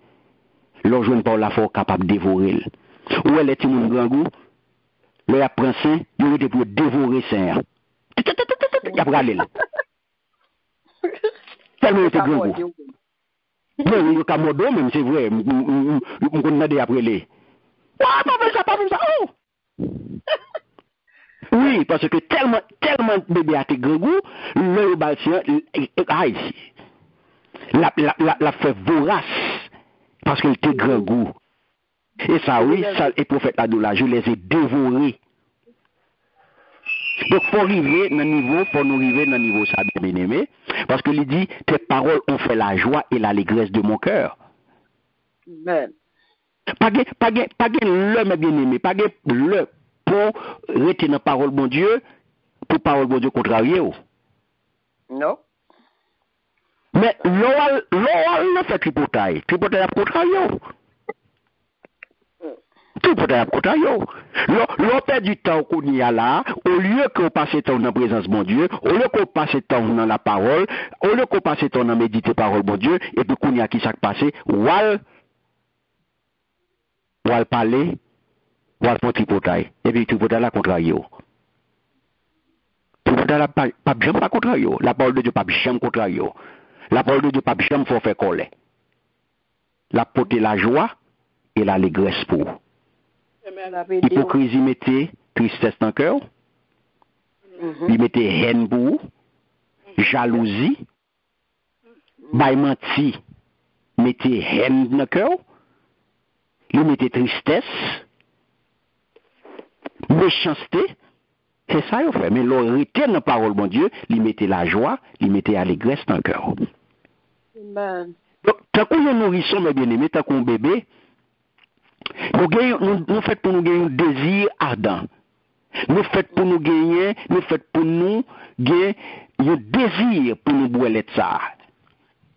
l'on joue pas la fois capable de dévorer. Où elle est mon grand goût, le apprend saint, il était pour dévorer saint. Il a pris tellement il était grand goût. Non, il a modo même c'est vrai, on connaît après les. Ah, pas ça. Oh! Oui, parce que tellement bébé a été grand goût, le balsien ici. La fait vorace parce qu'elle était grand goût. Et ça, oui, ça, et prophète là, je les ai dévorés. Donc, faut arriver dans niveau, faut nous arriver dans niveau ça, bien aimé, parce que il dit, tes paroles ont fait la joie et l'allégresse de mon cœur. Amen. Pas le, mes bien aimé, pas le pour rester dans parole bon Dieu, pour parole bon Dieu contrarié. Non. Mais l'on fait tripotaille a contrarié. Tripotaille a contrarié. L'on perd du temps qu'on y a là, au lieu qu'on passe temps dans la présence bon Dieu, au lieu qu'on passe temps dans la parole, au lieu qu'on passe temps dans méditer parole bon Dieu, et puis qu'on y a qui s'est passé, ou parler, ou faire tripotaille. Et puis tripotaille la contrarié. Tripotaille la pas jamais pas contrarié. La parole de Dieu pas jamais contrarié. La parole de Dieu pas jamais faut faire coller. La porter la joie et l'allégresse pour. Hypocrisie mettait tristesse dans le cœur. Il mettait haine pour, jalousie, menti, mettait haine dans le cœur. Il mettait tristesse, méchanceté. C'est ça qu'il fait. Mais l'autorité dans la parole de Dieu, il mettait la joie, il mettait l'allégresse dans le cœur. Amen. Donc, tant qu'on nourrisson, mes bien-aimés, tant qu'on bébé, nous faisons pour nous gagner un désir ardent. Nous faisons pour nous gagner, un désir pour nous boire ça.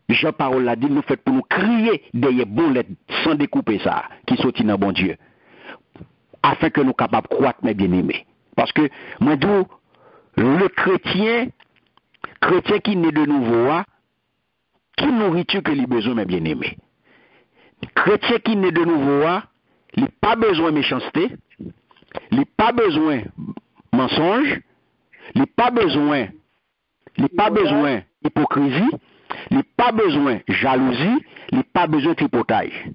Jean-Parole l'a dit, nous faisons pour nous crier des bons lettres sans découper ça, qui sortit dans bon Dieu. Afin que nous soyons capables de croître, mes bien-aimés. Parce que, moi, d'où le chrétien qui naît de nouveau, qui nourriture que les besoins, mes bien-aimés. Chrétien qui naît de nouveau, il n'a pas besoin de méchanceté, il n'a pas besoin de mensonge, il n'a pas besoin d'hypocrisie, il n'a pas besoin de jalousie, il n'a pas besoin de tripotage.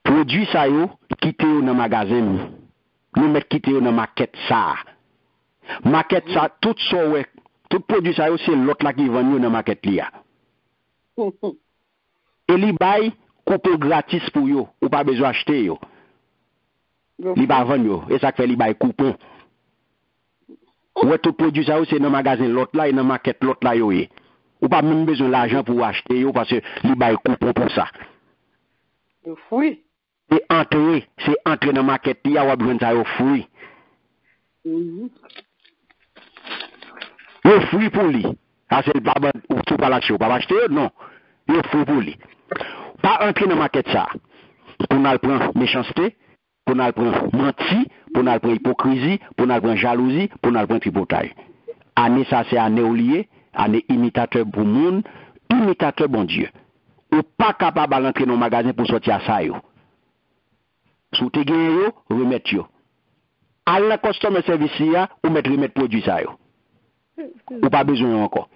Produit ça, quittez dans le magasin, nous mettons quitter dans la maquette ça. Maquette ça, tout ça, ouais. Tout produit ça, c'est l'autre là qui vend dans la maquette là. Et li bay coupé gratis pour yo, ou pas besoin acheter yo. Li ba vendre yo, et ça fait li bay coupon. Ouais, tout produit ça, c'est dans le magasin l'autre là et dans la maquette l'autre là yo. Ou pas même besoin d'argent pour acheter yo, parce que li bay coupon pour ça. Oui. C'est entrer dans la maquette, il y a besoin de ça, fruit. Yo fruit pour lui. Ah, c'est pas ou tout pas l'acheter, ou pas l'acheter, non. Yo fruit pour lui. Pas entrer dans la maquette ça. Pour nous prendre méchanceté, pour nous prendre menti, pour nous prendre hypocrisie, pour nous prendre jalousie, pour nous prendre tripotage. Année ça, c'est année oubliée, année imitateur pour le monde, imitateur bon Dieu. Ou pas capable d'entrer dans le magasin pour sortir à ça, yo. Sous te gagné yo, remettre yo. À la customer service ya, ou mettre remettre produit ça yo. Ou pas besoin encore.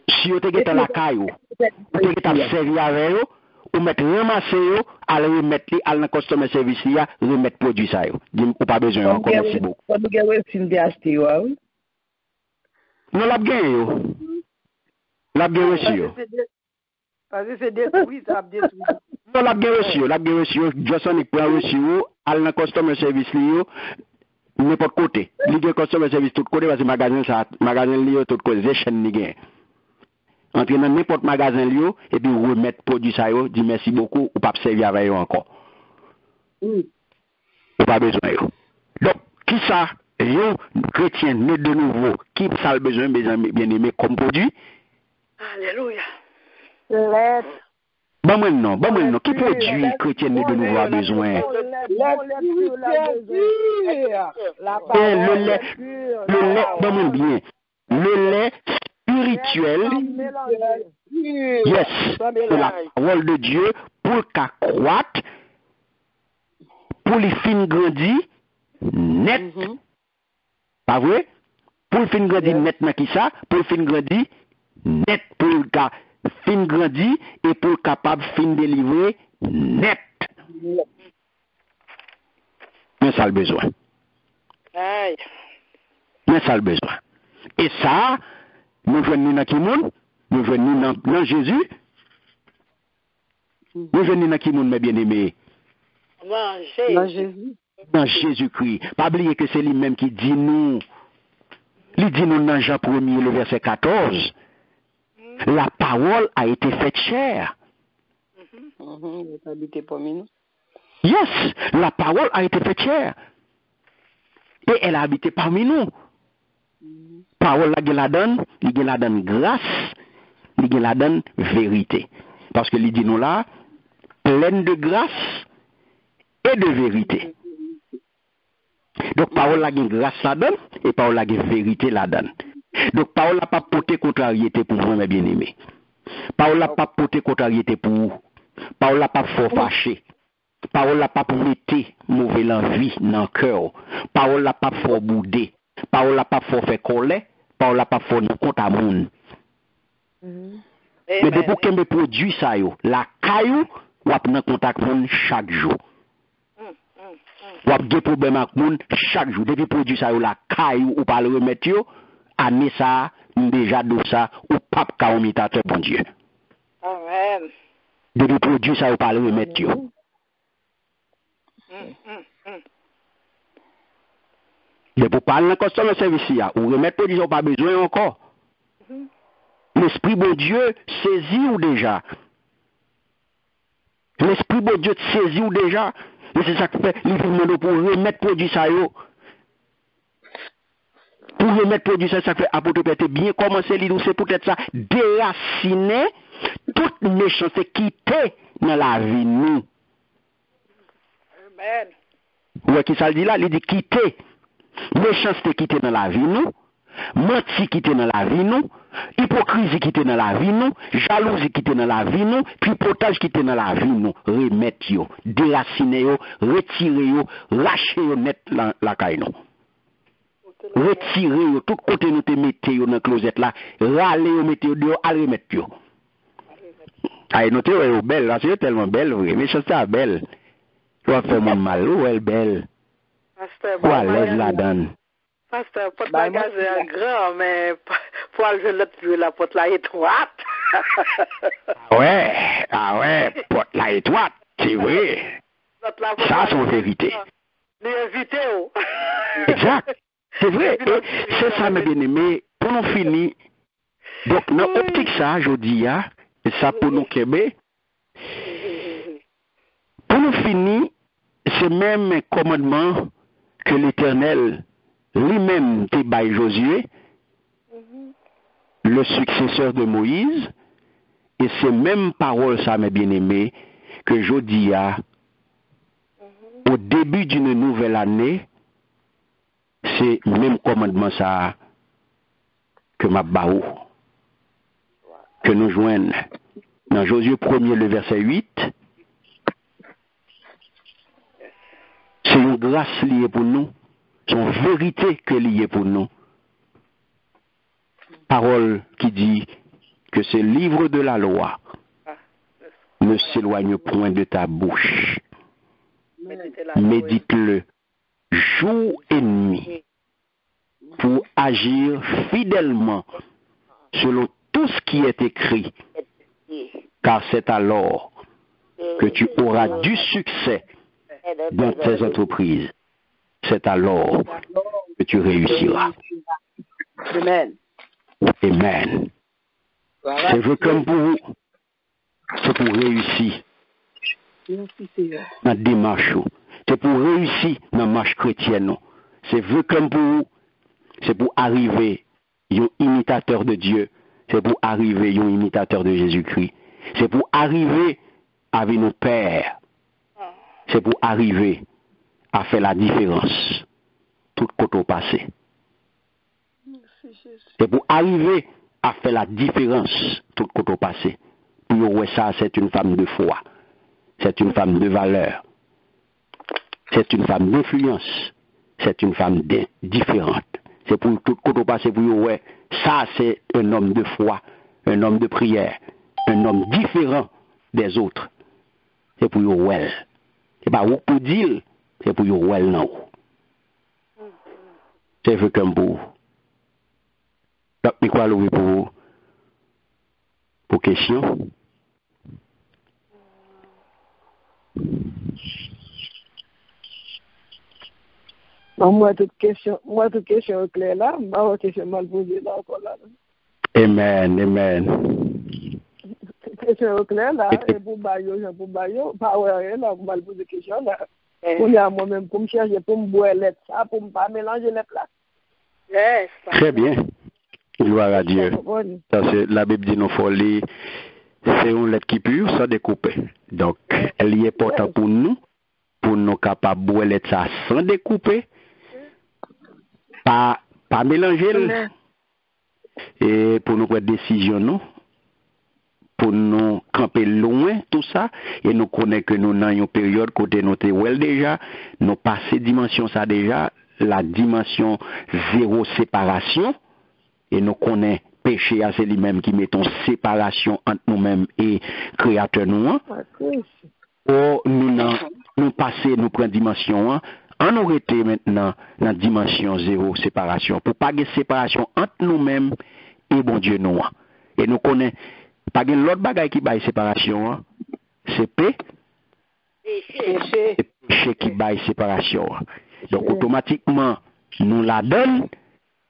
Si vous avez la caille, vous avez servi avec eux, vous mettez ramasser eux, allez remettre à la customer service, remettre produit ça. Ou pas besoin encore, merci beaucoup. Vous avez film d'acheter, oui? Non, la gagne, la gagne aussi. Parce que c'est détruit, ça a détruit. Non, la gagne aussi, Johnson prend aussi, à la customer service, n'importe côté. Il y a customer service tout côté, parce que magasin li tout côté, c'est chaîne ni gagne. Entrer dans n'importe magasin li et puis remettre produit ça yo, dit merci beaucoup ou pas servir avec eux encore. Ou pas besoin yo. Donc qui ça yo chrétien né de nouveau, qui ça a besoin bien aimé comme produit? Alléluia. Bon maintenant, qui produit chrétien né de nouveau a besoin? Le lait, bon bien. Le lait spirituel, yes, c'est la parole de Dieu pour qu'à croître, pour les fins grandir, net. Pas vrai? Pour les fins grandir net, mais qui ça? Pour les fins grandir net, pour le cas fin grandir et pour capable fin délivrer net. Mais ça le besoin. Mais ça le besoin. Et ça, nous venons dans qui monde? Nous venons dans Jésus. Nous venons dans qui monde, mes bien-aimés? Dans Jésus. Dans Jésus-Christ. Pas oublier que c'est lui-même qui dit nous. Il dit nous dans Jean 1er, le verset 14. La parole a été faite chair. Il est habité parmi nous. Yes, la parole a été faite chair. Et elle a habité parmi nous. Parole la donne, il la donne grâce, il la donne vérité. Parce que il dit nous là, pleine de grâce et de vérité. Donc parole la grâce la donne et parole la vérité la donne. Donc parole n'a pas porté contrariété pour moi mes bien-aimés. Parole n'a pas porté contrariété pour vous. Parole n'a pas fort fâché. Parole n'a pas pour mettre mauvaise envie dans le cœur. Parole n'a pas fort boudé. Parole n'a pas fort fait colère. Parole n'a pas fort non compte à monde. Mais depuis que me produit ça yo, la caillou ou a prendre contact monde chaque jour. Ou a des problèmes avec monde chaque jour. Depuis produit ça yo, la caillou ou pas le remettre yo, année ça déjà do ça ou pas ka imitateur bon Dieu. Amen. Depuis produit ça ou pas le remettre yo. De pour parler encore sur le service là, ou remettre produit ça pas besoin encore. L'Esprit bon Dieu saisit ou déjà. L'Esprit bon Dieu saisit ou déjà. Et c'est ça que fait l'Esprit pour remettre produit ça yo. Pour remettre produit ça, ça fait apôtre Pierre bien commencer l'idée, c'est peut-être ça déraciner toute méchanceté quitter dans la vie nous. Amen. Ouais, qui ça le dit là, il dit quitter. Méchanceté quitter dans la vie nous. Menti quitter dans la vie nous. Hypocrisie quitter dans la vie nous. Jalousie quitter dans la vie nous. Tripotage quitter dans la vie nous. Remettre yo, déraciner yo, retirer yo, lâcher yo net la caille nous. Retirer yo, tout côté nous te mettez yo dans closet là, râler yo, mettez yo dehors, aller remettre yo. Aïe, nous te belle, là, c'est tellement belle, vrai, mais c'est ça belle. Tu vas faire mon mal, ou elle belle. Pasteur, Ou à l'aise la donne. Pasteur, porte magasin est grand, mais pour aller l'autre jour, la porte là étroite. Ah ouais, porte là étroite, c'est vrai. Ça, c'est la vérité. L'invité, oh. Exact. C'est vrai. Et c'est ça, mes bien-aimés. Pour nous finir, donc, dans l'optique ça, je dis, et ça pour nous Québec, pour nous finir, c'est même un commandement que l'Éternel lui-même te baille Josué, le successeur de Moïse, et c'est même parole ça, mes bien-aimés, que je dis au début d'une nouvelle année, c'est même commandement ça que ma baou, que nous joignent dans Josué 1er, le verset 8. C'est une grâce liée pour nous, c'est une vérité que liée pour nous. Parole qui dit que ce livre de la loi ne s'éloigne point de ta bouche. Médite-le jour et nuit pour agir fidèlement selon tout ce qui est écrit, car c'est alors que tu auras du succès dans tes entreprises. C'est alors que tu réussiras. Amen. Amen. C'est vrai comme pour vous, c'est pour réussir dans la démarche. C'est pour réussir dans la marche chrétienne. C'est vrai comme pour vous, c'est pour arriver un imitateur de Dieu. C'est pour arriver un imitateur de Jésus-Christ. C'est pour arriver avec nos pères. C'est pour arriver à faire la différence tout côté au passé. C'est pour arriver à faire la différence tout côté au passé. Puis ouais, ça, c'est une femme de foi. C'est une femme de valeur. C'est une femme d'influence. C'est une femme différente. C'est pour tout côté au passé. Pour ouais, ça, c'est un homme de foi, un homme de prière, un homme différent des autres. C'est pour ouais. C'est pas pour dire, c'est pour ouais, non. C'est vrai comme pour. Donc, mais quoi, louer pour question? Moi, toute question claire là, ma question mal posée là encore là. Amen, amen. Question claire là, et pour Bayo, pas rien là, mal poser question là. On y a moi-même pour me chercher, pour me boire lettre, ça, pour me pas mélanger lettre là. Yes. Très bien. Gloire à Dieu. Ça, c'est, la Bible dit, nos folies, c'est une lettre qui pure, sans découper. Donc, elle est important pour nous capables de boire lettre ça sans découper, pas mélanger, et pour nous prendre décision, nous, pour nous camper loin, tout ça, et nous connaissons que nous dans une période côté nous well déjà, nous passons dimension ça déjà, la dimension zéro séparation, et nous connaissons péché à c'est lui-même qui met en séparation entre nous-mêmes et créateur nous. Ou nous passer, nous prendre dimension 1, on aurait été maintenant dans la dimension zéro séparation, pour pas de séparation entre nous-mêmes et bon Dieu nous. Et nous connaissons pas de l'autre bagaille qui baille séparation, c'est péché qui baille séparation. Donc automatiquement, nous la donne,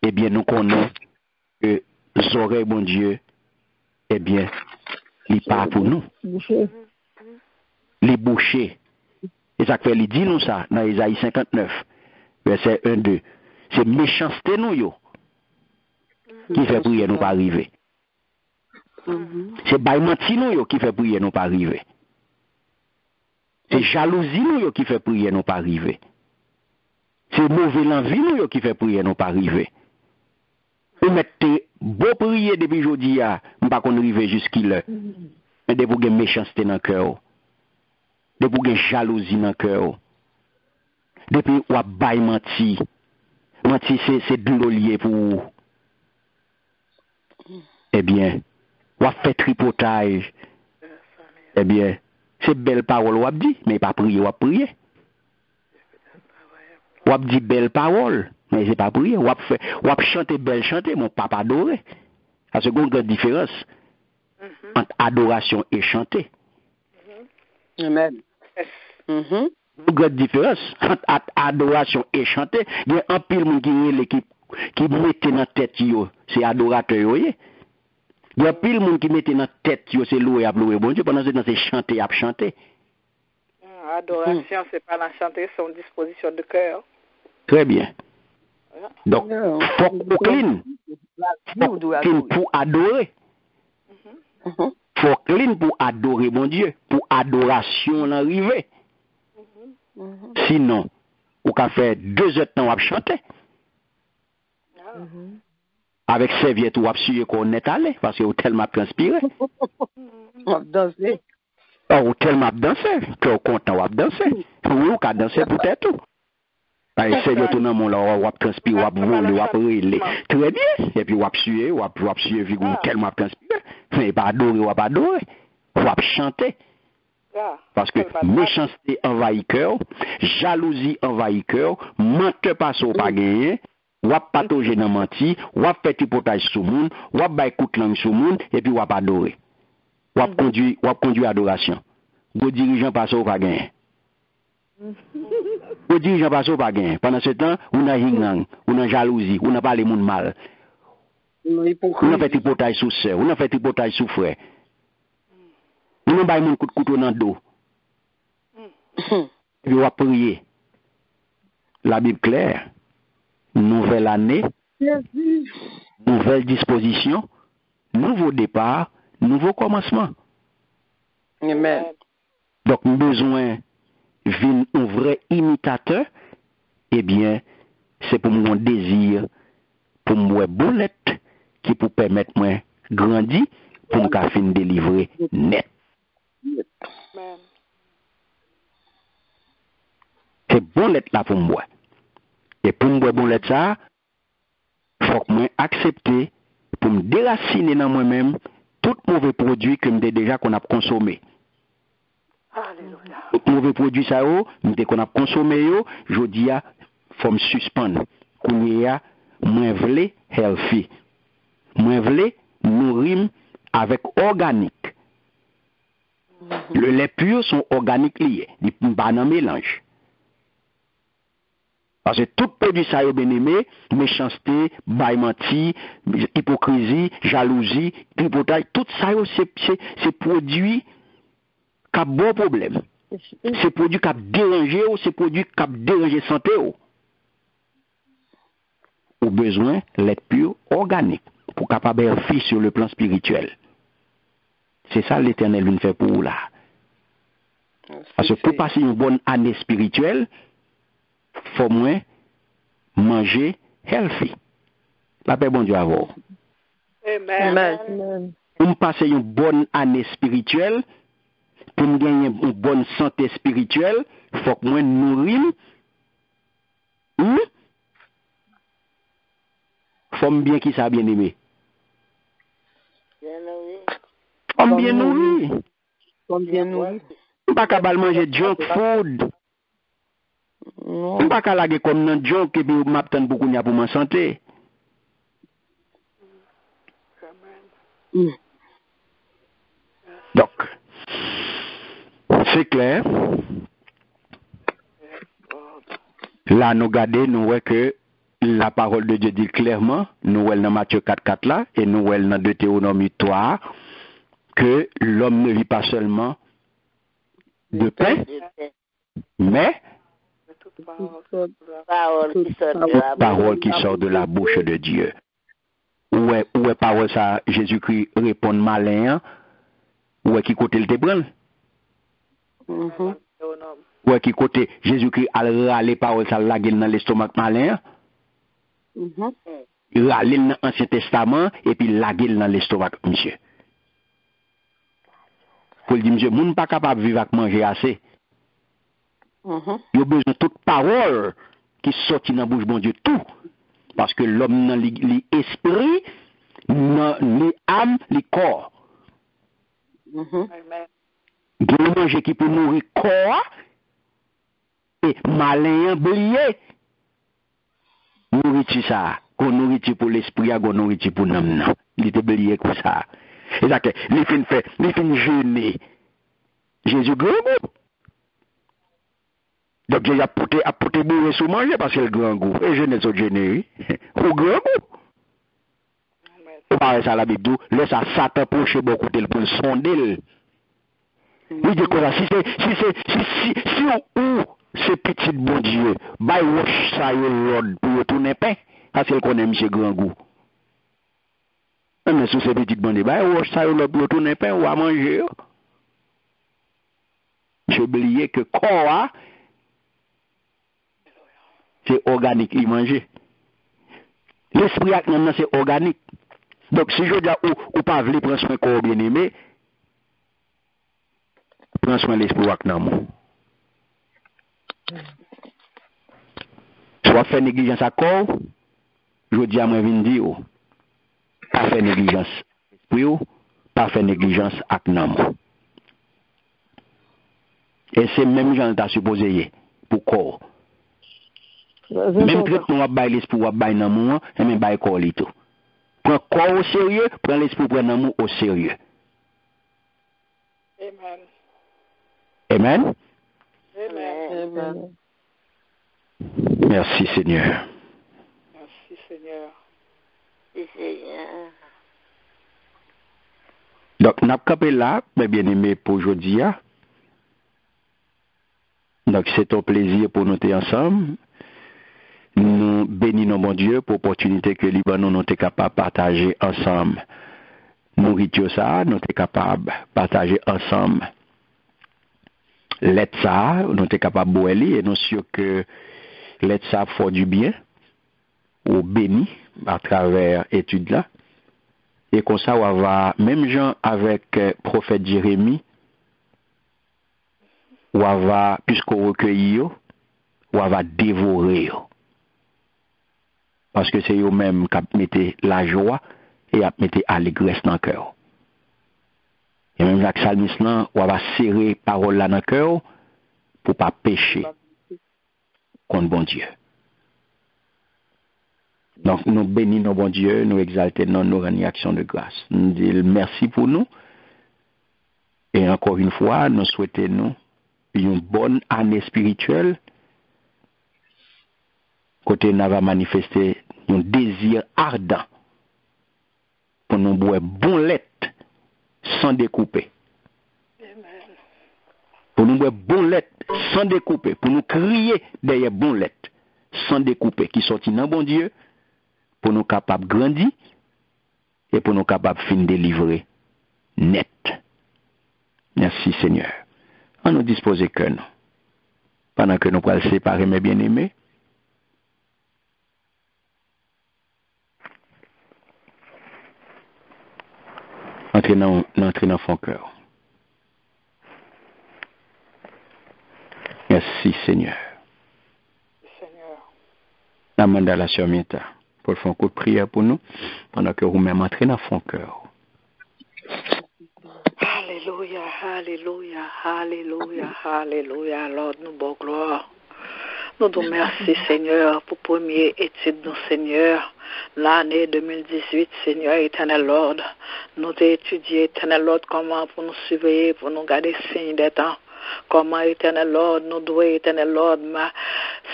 eh bien nous connaissons que les oreilles, bon Dieu, eh bien, il part pour nous. Les bouchers. Et ça fait, il dit nous ça, dans Isaïe 59, verset 1-2. C'est méchanceté nous, yo, qui fait prier nous pas arriver. C'est baïmenti nous, yo, qui fait prier nous pas arriver. C'est jalousie nous, yo, qui fait prier nous pas arriver. C'est mauvais envie nous, yo, qui fait prier nous pas arriver. Vous mettez beau prier depuis aujourd'hui, on pas qu'on arrive jusqu'il. Mais de vous avez méchanceté dans le cœur. De vous avez jalousie dans le cœur. Depuis vous avez menti. Menti, c'est de l'olier pour vous. Eh bien, vous avez fait tripotage. Eh bien, c'est belle parole, vous avez dit, mais pas prier, vous avez prié. Vous avez dit belle parole. Mais c'est pas prier. Ou ap chanter belle chanter, mon papa adoré. Parce que une grande différence entre adoration et chanter. Amen. Une grande différence entre adoration et chanter. Il y a un pile monde qui mettait dans la tête, c'est adorateur. Il y a un pile monde qui mettait dans la tête, c'est louer à louer. Bon Dieu, pendant ce temps, c'est chanter à chanter. Adoration, c'est pas la chanter, c'est une disposition de cœur. Très bien. Donc, faut clean pour adorer. Faut clean pour adorer mon Dieu, pour adoration l'arrivée. Sinon, on peut faire 2 heures de temps à chanter. Avec serviette ou à suer qu'on est allé, parce que vous tellement transpiré. On danser. Ou tellement dansé, que vous content à danser. Oui, ou qu'à danser peut-être tout. Seigneur, tout le monde là, on transpire, on voler, on relé. Très bien. Et puis, on suer, tellement transpire. Mais pas adorer, on adorer. On chanter. Parce que méchanceté envahit cœur, jalousie envahit cœur, menteur passe au pas gagné, on patauger dans menti, on fait hypothèse sur le monde, on bail coup de langue sur le monde, et puis on adorer. On conduit adoration. Vos dirigeants passent au pas gagné. Vos dirigeants passent au pas gagné. Pendant ce temps, on a hingang, on a jalousie, on a parlé monde mal. On a fait hypothèse sur sœur, on a fait hypothèse sur frère. On a bail monde coup de couteau dans le dos. Et on va prier. La Bible claire. Nouvelle année, nouvelle disposition, nouveau départ, nouveau commencement. Amen. Donc, besoin d'un vrai imitateur, eh bien, c'est pour mon désir, pour moi boulette, qui pour permettre moi grandir, pour me fin délivrer net. Amen. C'est boulette là pour moi. Et pour me bon lettre ça, faut que moi accepter pour me déraciner dans moi-même tout mauvais produit que m'ai déjà qu'on a consommé. Alléluia. Tout mauvais produit ça qu'on a consommé je dis faut me suspendre. Qu'on y a moins vle healthy. Moins vle nourrir avec organique. Le lait pur sont organiques liés, pas dans mélange. Parce que tout produit ça, bien aimé, méchanceté, bail menti, hypocrisie, jalousie, tripotage, tout ça, c'est produit qui a bon problème. C'est produit qui a dérangé ou c'est produit qui a dérangé santé ou besoin d'être pur, organique, pour capable faire fi sur le plan spirituel. C'est ça l'Éternel vient faire pour vous là. Parce que pour passer une bonne année spirituelle, faut moins manger healthy. La paix bon Dieu à vous. Amen. Pour passer une bonne année spirituelle, pour gagner une bonne santé spirituelle, faut que moins nourrir. Faut bien qui ça bien aimé. Faut bien nourrir. Faut bien nourrir. Pas qu'à manger junk food. Pas qu'à laguer comme un junk et puis m'attend beaucoup pour ma santé. Donc, c'est clair. Là, nous regardons, nous voyons que la parole de Dieu dit clairement, nous voyons dans Matthieu 4:4 là, et nous voyons dans Deutéronome 3, que l'homme ne vit pas seulement de pain, mais toute parole qui sort de la bouche de Dieu. Où est parole ça, Jésus-Christ répond malin, où est qui côté le te Où est qui côté Jésus-Christ a râlé parole ça la gueule dans l'estomac malin. Il râlé dans l'Ancien Testament et puis la gueule dans l'estomac, monsieur. Pour dire, monsieur, moun pas capable de vivre avec manger assez. Il a besoin de toute parole qui sortit dans la bouche de Dieu, tout. Parce que l'homme dans l'esprit, dans l'âme, le corps. Il y a manger qui peut nourrir le corps et malin oublié. Nourriture ça, qu'on nourriture pour l'esprit, qu'on nourriture pour l'âme. Il est oublié comme ça. Et ça, il fin jeûner. Jésus grand goût. Donc, il a apporté bourré sous manger parce que le grand goût. Et jeûner sur jeûner. Au grand goût. Et pareil, ça, la Bible, laisse ça s'approcher beaucoup pour le sonder. Il dit que si ou c'est petit bon Dieu, bah, wash ça, il pour retourner pain, parce qu'il connaît monsieur grand goût. Mais sous ces petites bandes, bah, wash ça, il pour retourner pain ou à manger. J'ai oublié que corps, c'est organique, il mange. L'esprit, c'est organique. Donc, si je dis ou pas voulez prendre soin corps bien aimé, prends soin de l'esprit avec nous. Soit faire négligence à corps, je dis à moi, je dis, pas faire négligence esprit, pas faire négligence avec nous. Et c'est même gens qui supposé pour corps. Même traitement à bailler l'esprit ou à bailler l'amour, et même bailler corps et tout. Prends corps au sérieux, prends l'esprit, prends l'amour au sérieux. Amen. Amen. Amen. Merci Seigneur. Merci Seigneur. Merci Seigneur. Donc, nous avons campé là, mes bien-aimés, pour aujourd'hui. Donc, c'est un plaisir pour nous être ensemble. Nous bénissons mon Dieu pour l'opportunité que Libanon nous est capable de partager ensemble. Nourriture ça, nous sommes capables de partager ensemble. L'aide ça, nous sommes capables de boire et nous sommes sûrs que l'aide ça fait du bien ou béni à travers l'étude là. Et comme ça, on va, même gens avec prophète Jérémie, on va, puisqu'on recueille, on va dévorer. Parce que c'est eux-mêmes qui mettent la joie et qui mettent l'allégresse dans le cœur. Et même Jacques Salmis, on va serrer parole là dans le cœur pour ne pas pécher contre bon Dieu. Donc, nous bénissons bon Dieu, nous exaltons, nous rendons action de grâce. Nous disons merci pour nous. Et encore une fois, nous souhaitons une bonne année spirituelle Côté nous va manifester un désir ardent pour nous boire bon lait sans découper. Pour nous boire bon lait sans découper, pour nous crier derrière bon lait sans découper, qui sortit dans bon Dieu, pour nous capables de grandir et pour nous capables de finir délivrer net. Merci Seigneur. On nous dispose que nous, pendant que nous allons séparer mes bien-aimés, entrer dans son cœur. Merci Seigneur. La demande à la sœur Mieta pour faire un coup de prière pour nous pendant que vous-même entrez dans son cœur. Alléluia, alléluia, alléluia, alléluia. Lord, nous bon gloire. Nous te remercions, Seigneur, pour première étude, nous, Seigneur. L'année 2018, Seigneur, éternel Lord. Nous t'ai étudié, éternel Lord, comment pour nous surveiller, pour nous garder signe des temps. Comment, éternel Lord, nous devons, éternel Lord,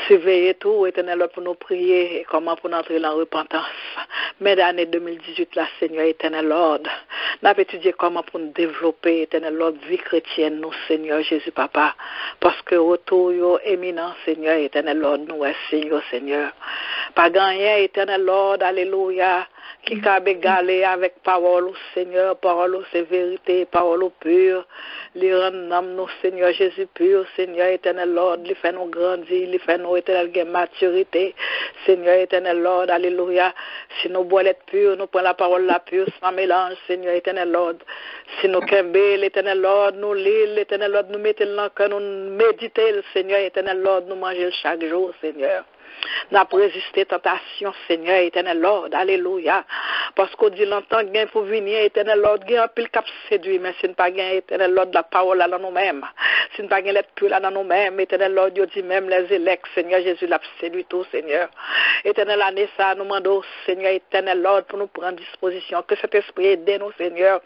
surveiller tout, éternel Lord, pour nous prier, et comment pour nous entrer dans la repentance. Mais l'année 2018, là, Seigneur, éternel Lord, nous avons étudié comment pour nous développer, éternel Lord, vie chrétienne, nous, Seigneur Jésus, Papa. Parce que retour, yo, éminent, Seigneur, éternel Lord, nous, Seigneur, Seigneur. Pas gagné, éternel Lord, alléluia, qui a égalé avec parole, Seigneur, parole, c'est vérité, parole pure, les rend nous, Seigneur Jésus pur, Seigneur éternel Lord, les fait nous grandir, les fait nous éternel maturité, Seigneur éternel Lord, alléluia. Si nous bois l'être pur, nous prenons la parole la pure sans mélange, Seigneur éternel Lord. Si nous kembe l'éternel Lord, nous lisons l'éternel Lord, nous mettons dans le cœur, nous méditons, Seigneur éternel Lord, nous mangeons chaque jour, Seigneur. N'a pas résisté tentation, Seigneur, éternel Lord, alléluia. Parce qu'on dit longtemps qu'il pour venir, éternel Lord, il y a un pile cap séduit, mais si nous pas gain, éternel Lord, la parole là dans nous-mêmes. Si nous pas gain l'être pur là dans nous-mêmes, éternel Lord, Dieu dit même les élects, Seigneur Jésus l'a séduit tout, Seigneur. Éternel année ça, nous demandons, Seigneur, éternel Lord, pour nous prendre disposition, que cet esprit aide nous, Seigneur,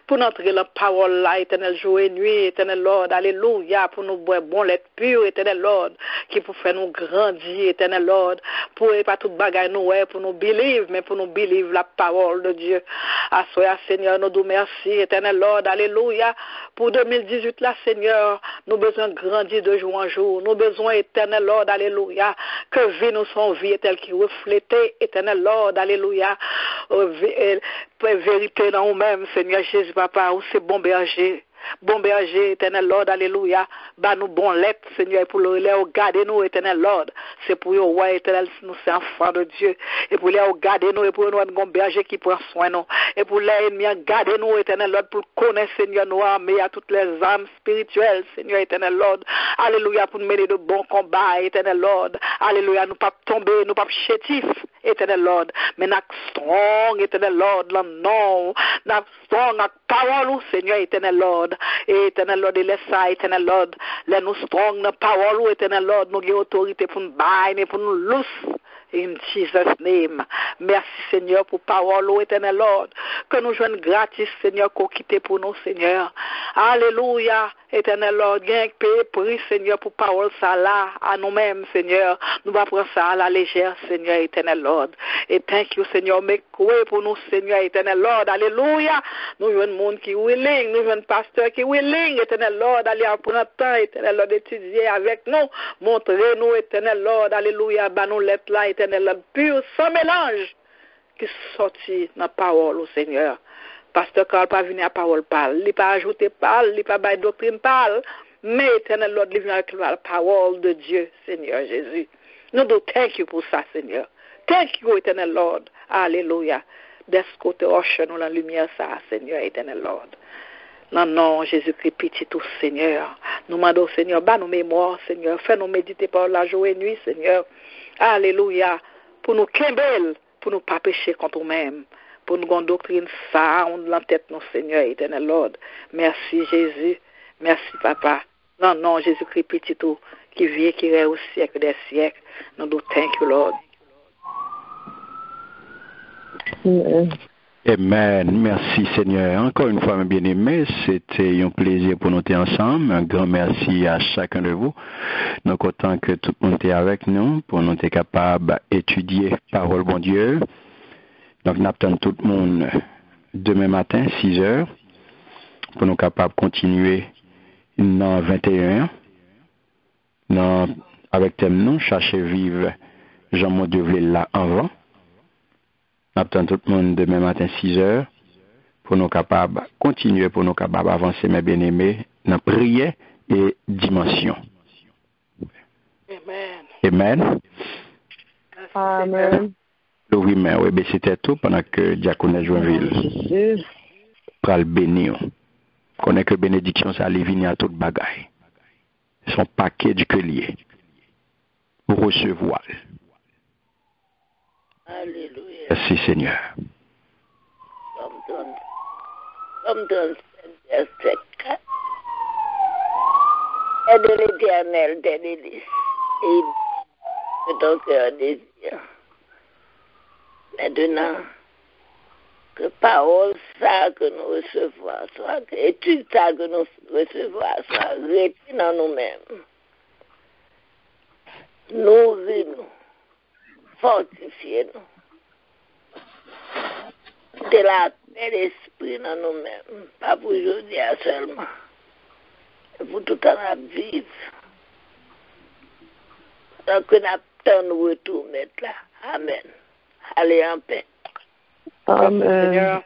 pour nous entrer la parole là, éternel jour et nuit, éternel Lord, alléluia, pour nous boire bon l'être pur, éternel Lord, qui pour faire nous grandir, éternel Lord, pour pas tout bagaille nous pour nous believe, mais pour nous believe la parole de Dieu. Assoya Seigneur, nous nous merci, éternel Lord, alléluia. Pour 2018 là, Seigneur, nous besoin de grandir de jour en jour. Nous besoin, éternel Lord, alléluia, que vie nous son vie telle qui reflète, éternel Lord, alléluia, vérité dans nous-mêmes, Seigneur Jésus, Papa, où c'est bon berger. Bon berger, éternel Lord, alléluia. Bah nous bon lettre, Seigneur, pour le garder nous, éternel Lord. C'est pour eux, ouais, éternel, nous c'est enfants de Dieu. Et pour les garder nous, et pour nous, un berger qui prend soin nous. Et pour les ennemis, garder nous, éternel Lord, pour connaître, Seigneur, nous, mais à toutes les âmes spirituelles, Seigneur, éternel Lord. Alléluia, pour nous mener de bons combats, éternel Lord. Alléluia, nous pas tomber, nous pas chétifs, éternel Lord. Mais nous strong, éternel Lord, non. Nous strong, avec parole, Seigneur, éternel Lord. Éternel Lord, et laisse ça, éternel Lord, les nous strong dans parole, éternel Lord, nous avons autorité pour nous bailler, pour nous loose. In Jesus' name. Merci Seigneur pour parole, éternel Lord, que nous jouons gratis, Seigneur, qu'on quitte pour nous, Seigneur. Alléluia, éternel Lord, gain paye prix, Seigneur, pour parole ça là, à nous-mêmes, Seigneur. Nous va prendre ça à la légère, Seigneur, éternel Lord. Et thank you, Seigneur, make way pour nous, Seigneur, éternel Lord. Alléluia. Nous jouons un monde qui est willing, nous jouons un pasteur qui est willing, éternel Lord, allez en prendre temps, éternel Lord, d'étudier avec nous, montrez-nous, éternel Lord, alléluia, bah nous l'être là, éternel Lord, pur, sans mélange, qui sortit dans la parole au Seigneur. Pasteur Carl pas venir à parole parle, il pas ajouter parle, il pas bailler doctrine parle, mais éternel Lord, il vient avec la parole de Dieu, Seigneur Jésus. Nous devons thank you pour ça, Seigneur. Thank you, éternel Lord. Alléluia. D'escoter hoche nous la lumière ça, Seigneur, éternel Lord. Non, non, Jésus-Christ, pitié tout, Seigneur. Nous demandons, Seigneur, bas nos mémoires, Seigneur. Fais-nous méditer par la jour et nuit, Seigneur. Alléluia. Pour nous quembel, pour nous pas pécher contre nous-mêmes. Pour nous avoir une doctrine sound dans la tête, nos Seigneur, éternel Lord. Merci, Jésus. Merci, Papa. Non, non, Jésus-Christ, pitié tout, qui vient, qui règne au siècle des siècles. Nous nous thank you, Lord. Amen. Merci Seigneur. Encore une fois, mes bien-aimés, c'était un plaisir pour nous être ensemble. Un grand merci à chacun de vous. Donc, autant que tout le monde est avec nous, pour nous être capable d'étudier parole bon Dieu. Donc, nous attendons tout le monde demain matin, 6 heures, pour nous capables de continuer dans 21. Avec thème nous, chercher vivre Jean Dieu là avant. Nous attendons tout le monde demain matin, 6 heures, pour nous capables continuer, pour nous capables avancer, mes bien-aimés, dans prière et dimension. Amen. Amen. Amen. Oui, mais oui, ben c'était tout pendant que Diaconet Joinville pral bénir. Connaît que bénédiction, ça allait venir à toute bagaille. Son paquet du collier. Recevoir. Alléluia. Merci Seigneur. Comme dans verset 4. Aide l'Éternel tes délices et que ton cœur désire. Maintenant, que parole ça que nous recevons, soit que étude ça que nous recevons, soit rétine dans nous-mêmes. Nourris-nous, fortifiez-nous. De la paix d'esprit dans nous-mêmes, pas pour aujourd'hui seulement, mais pour tout le temps à vivre. Donc, nous attendons nous retour mettre là. Amen. Allez en paix. Amen.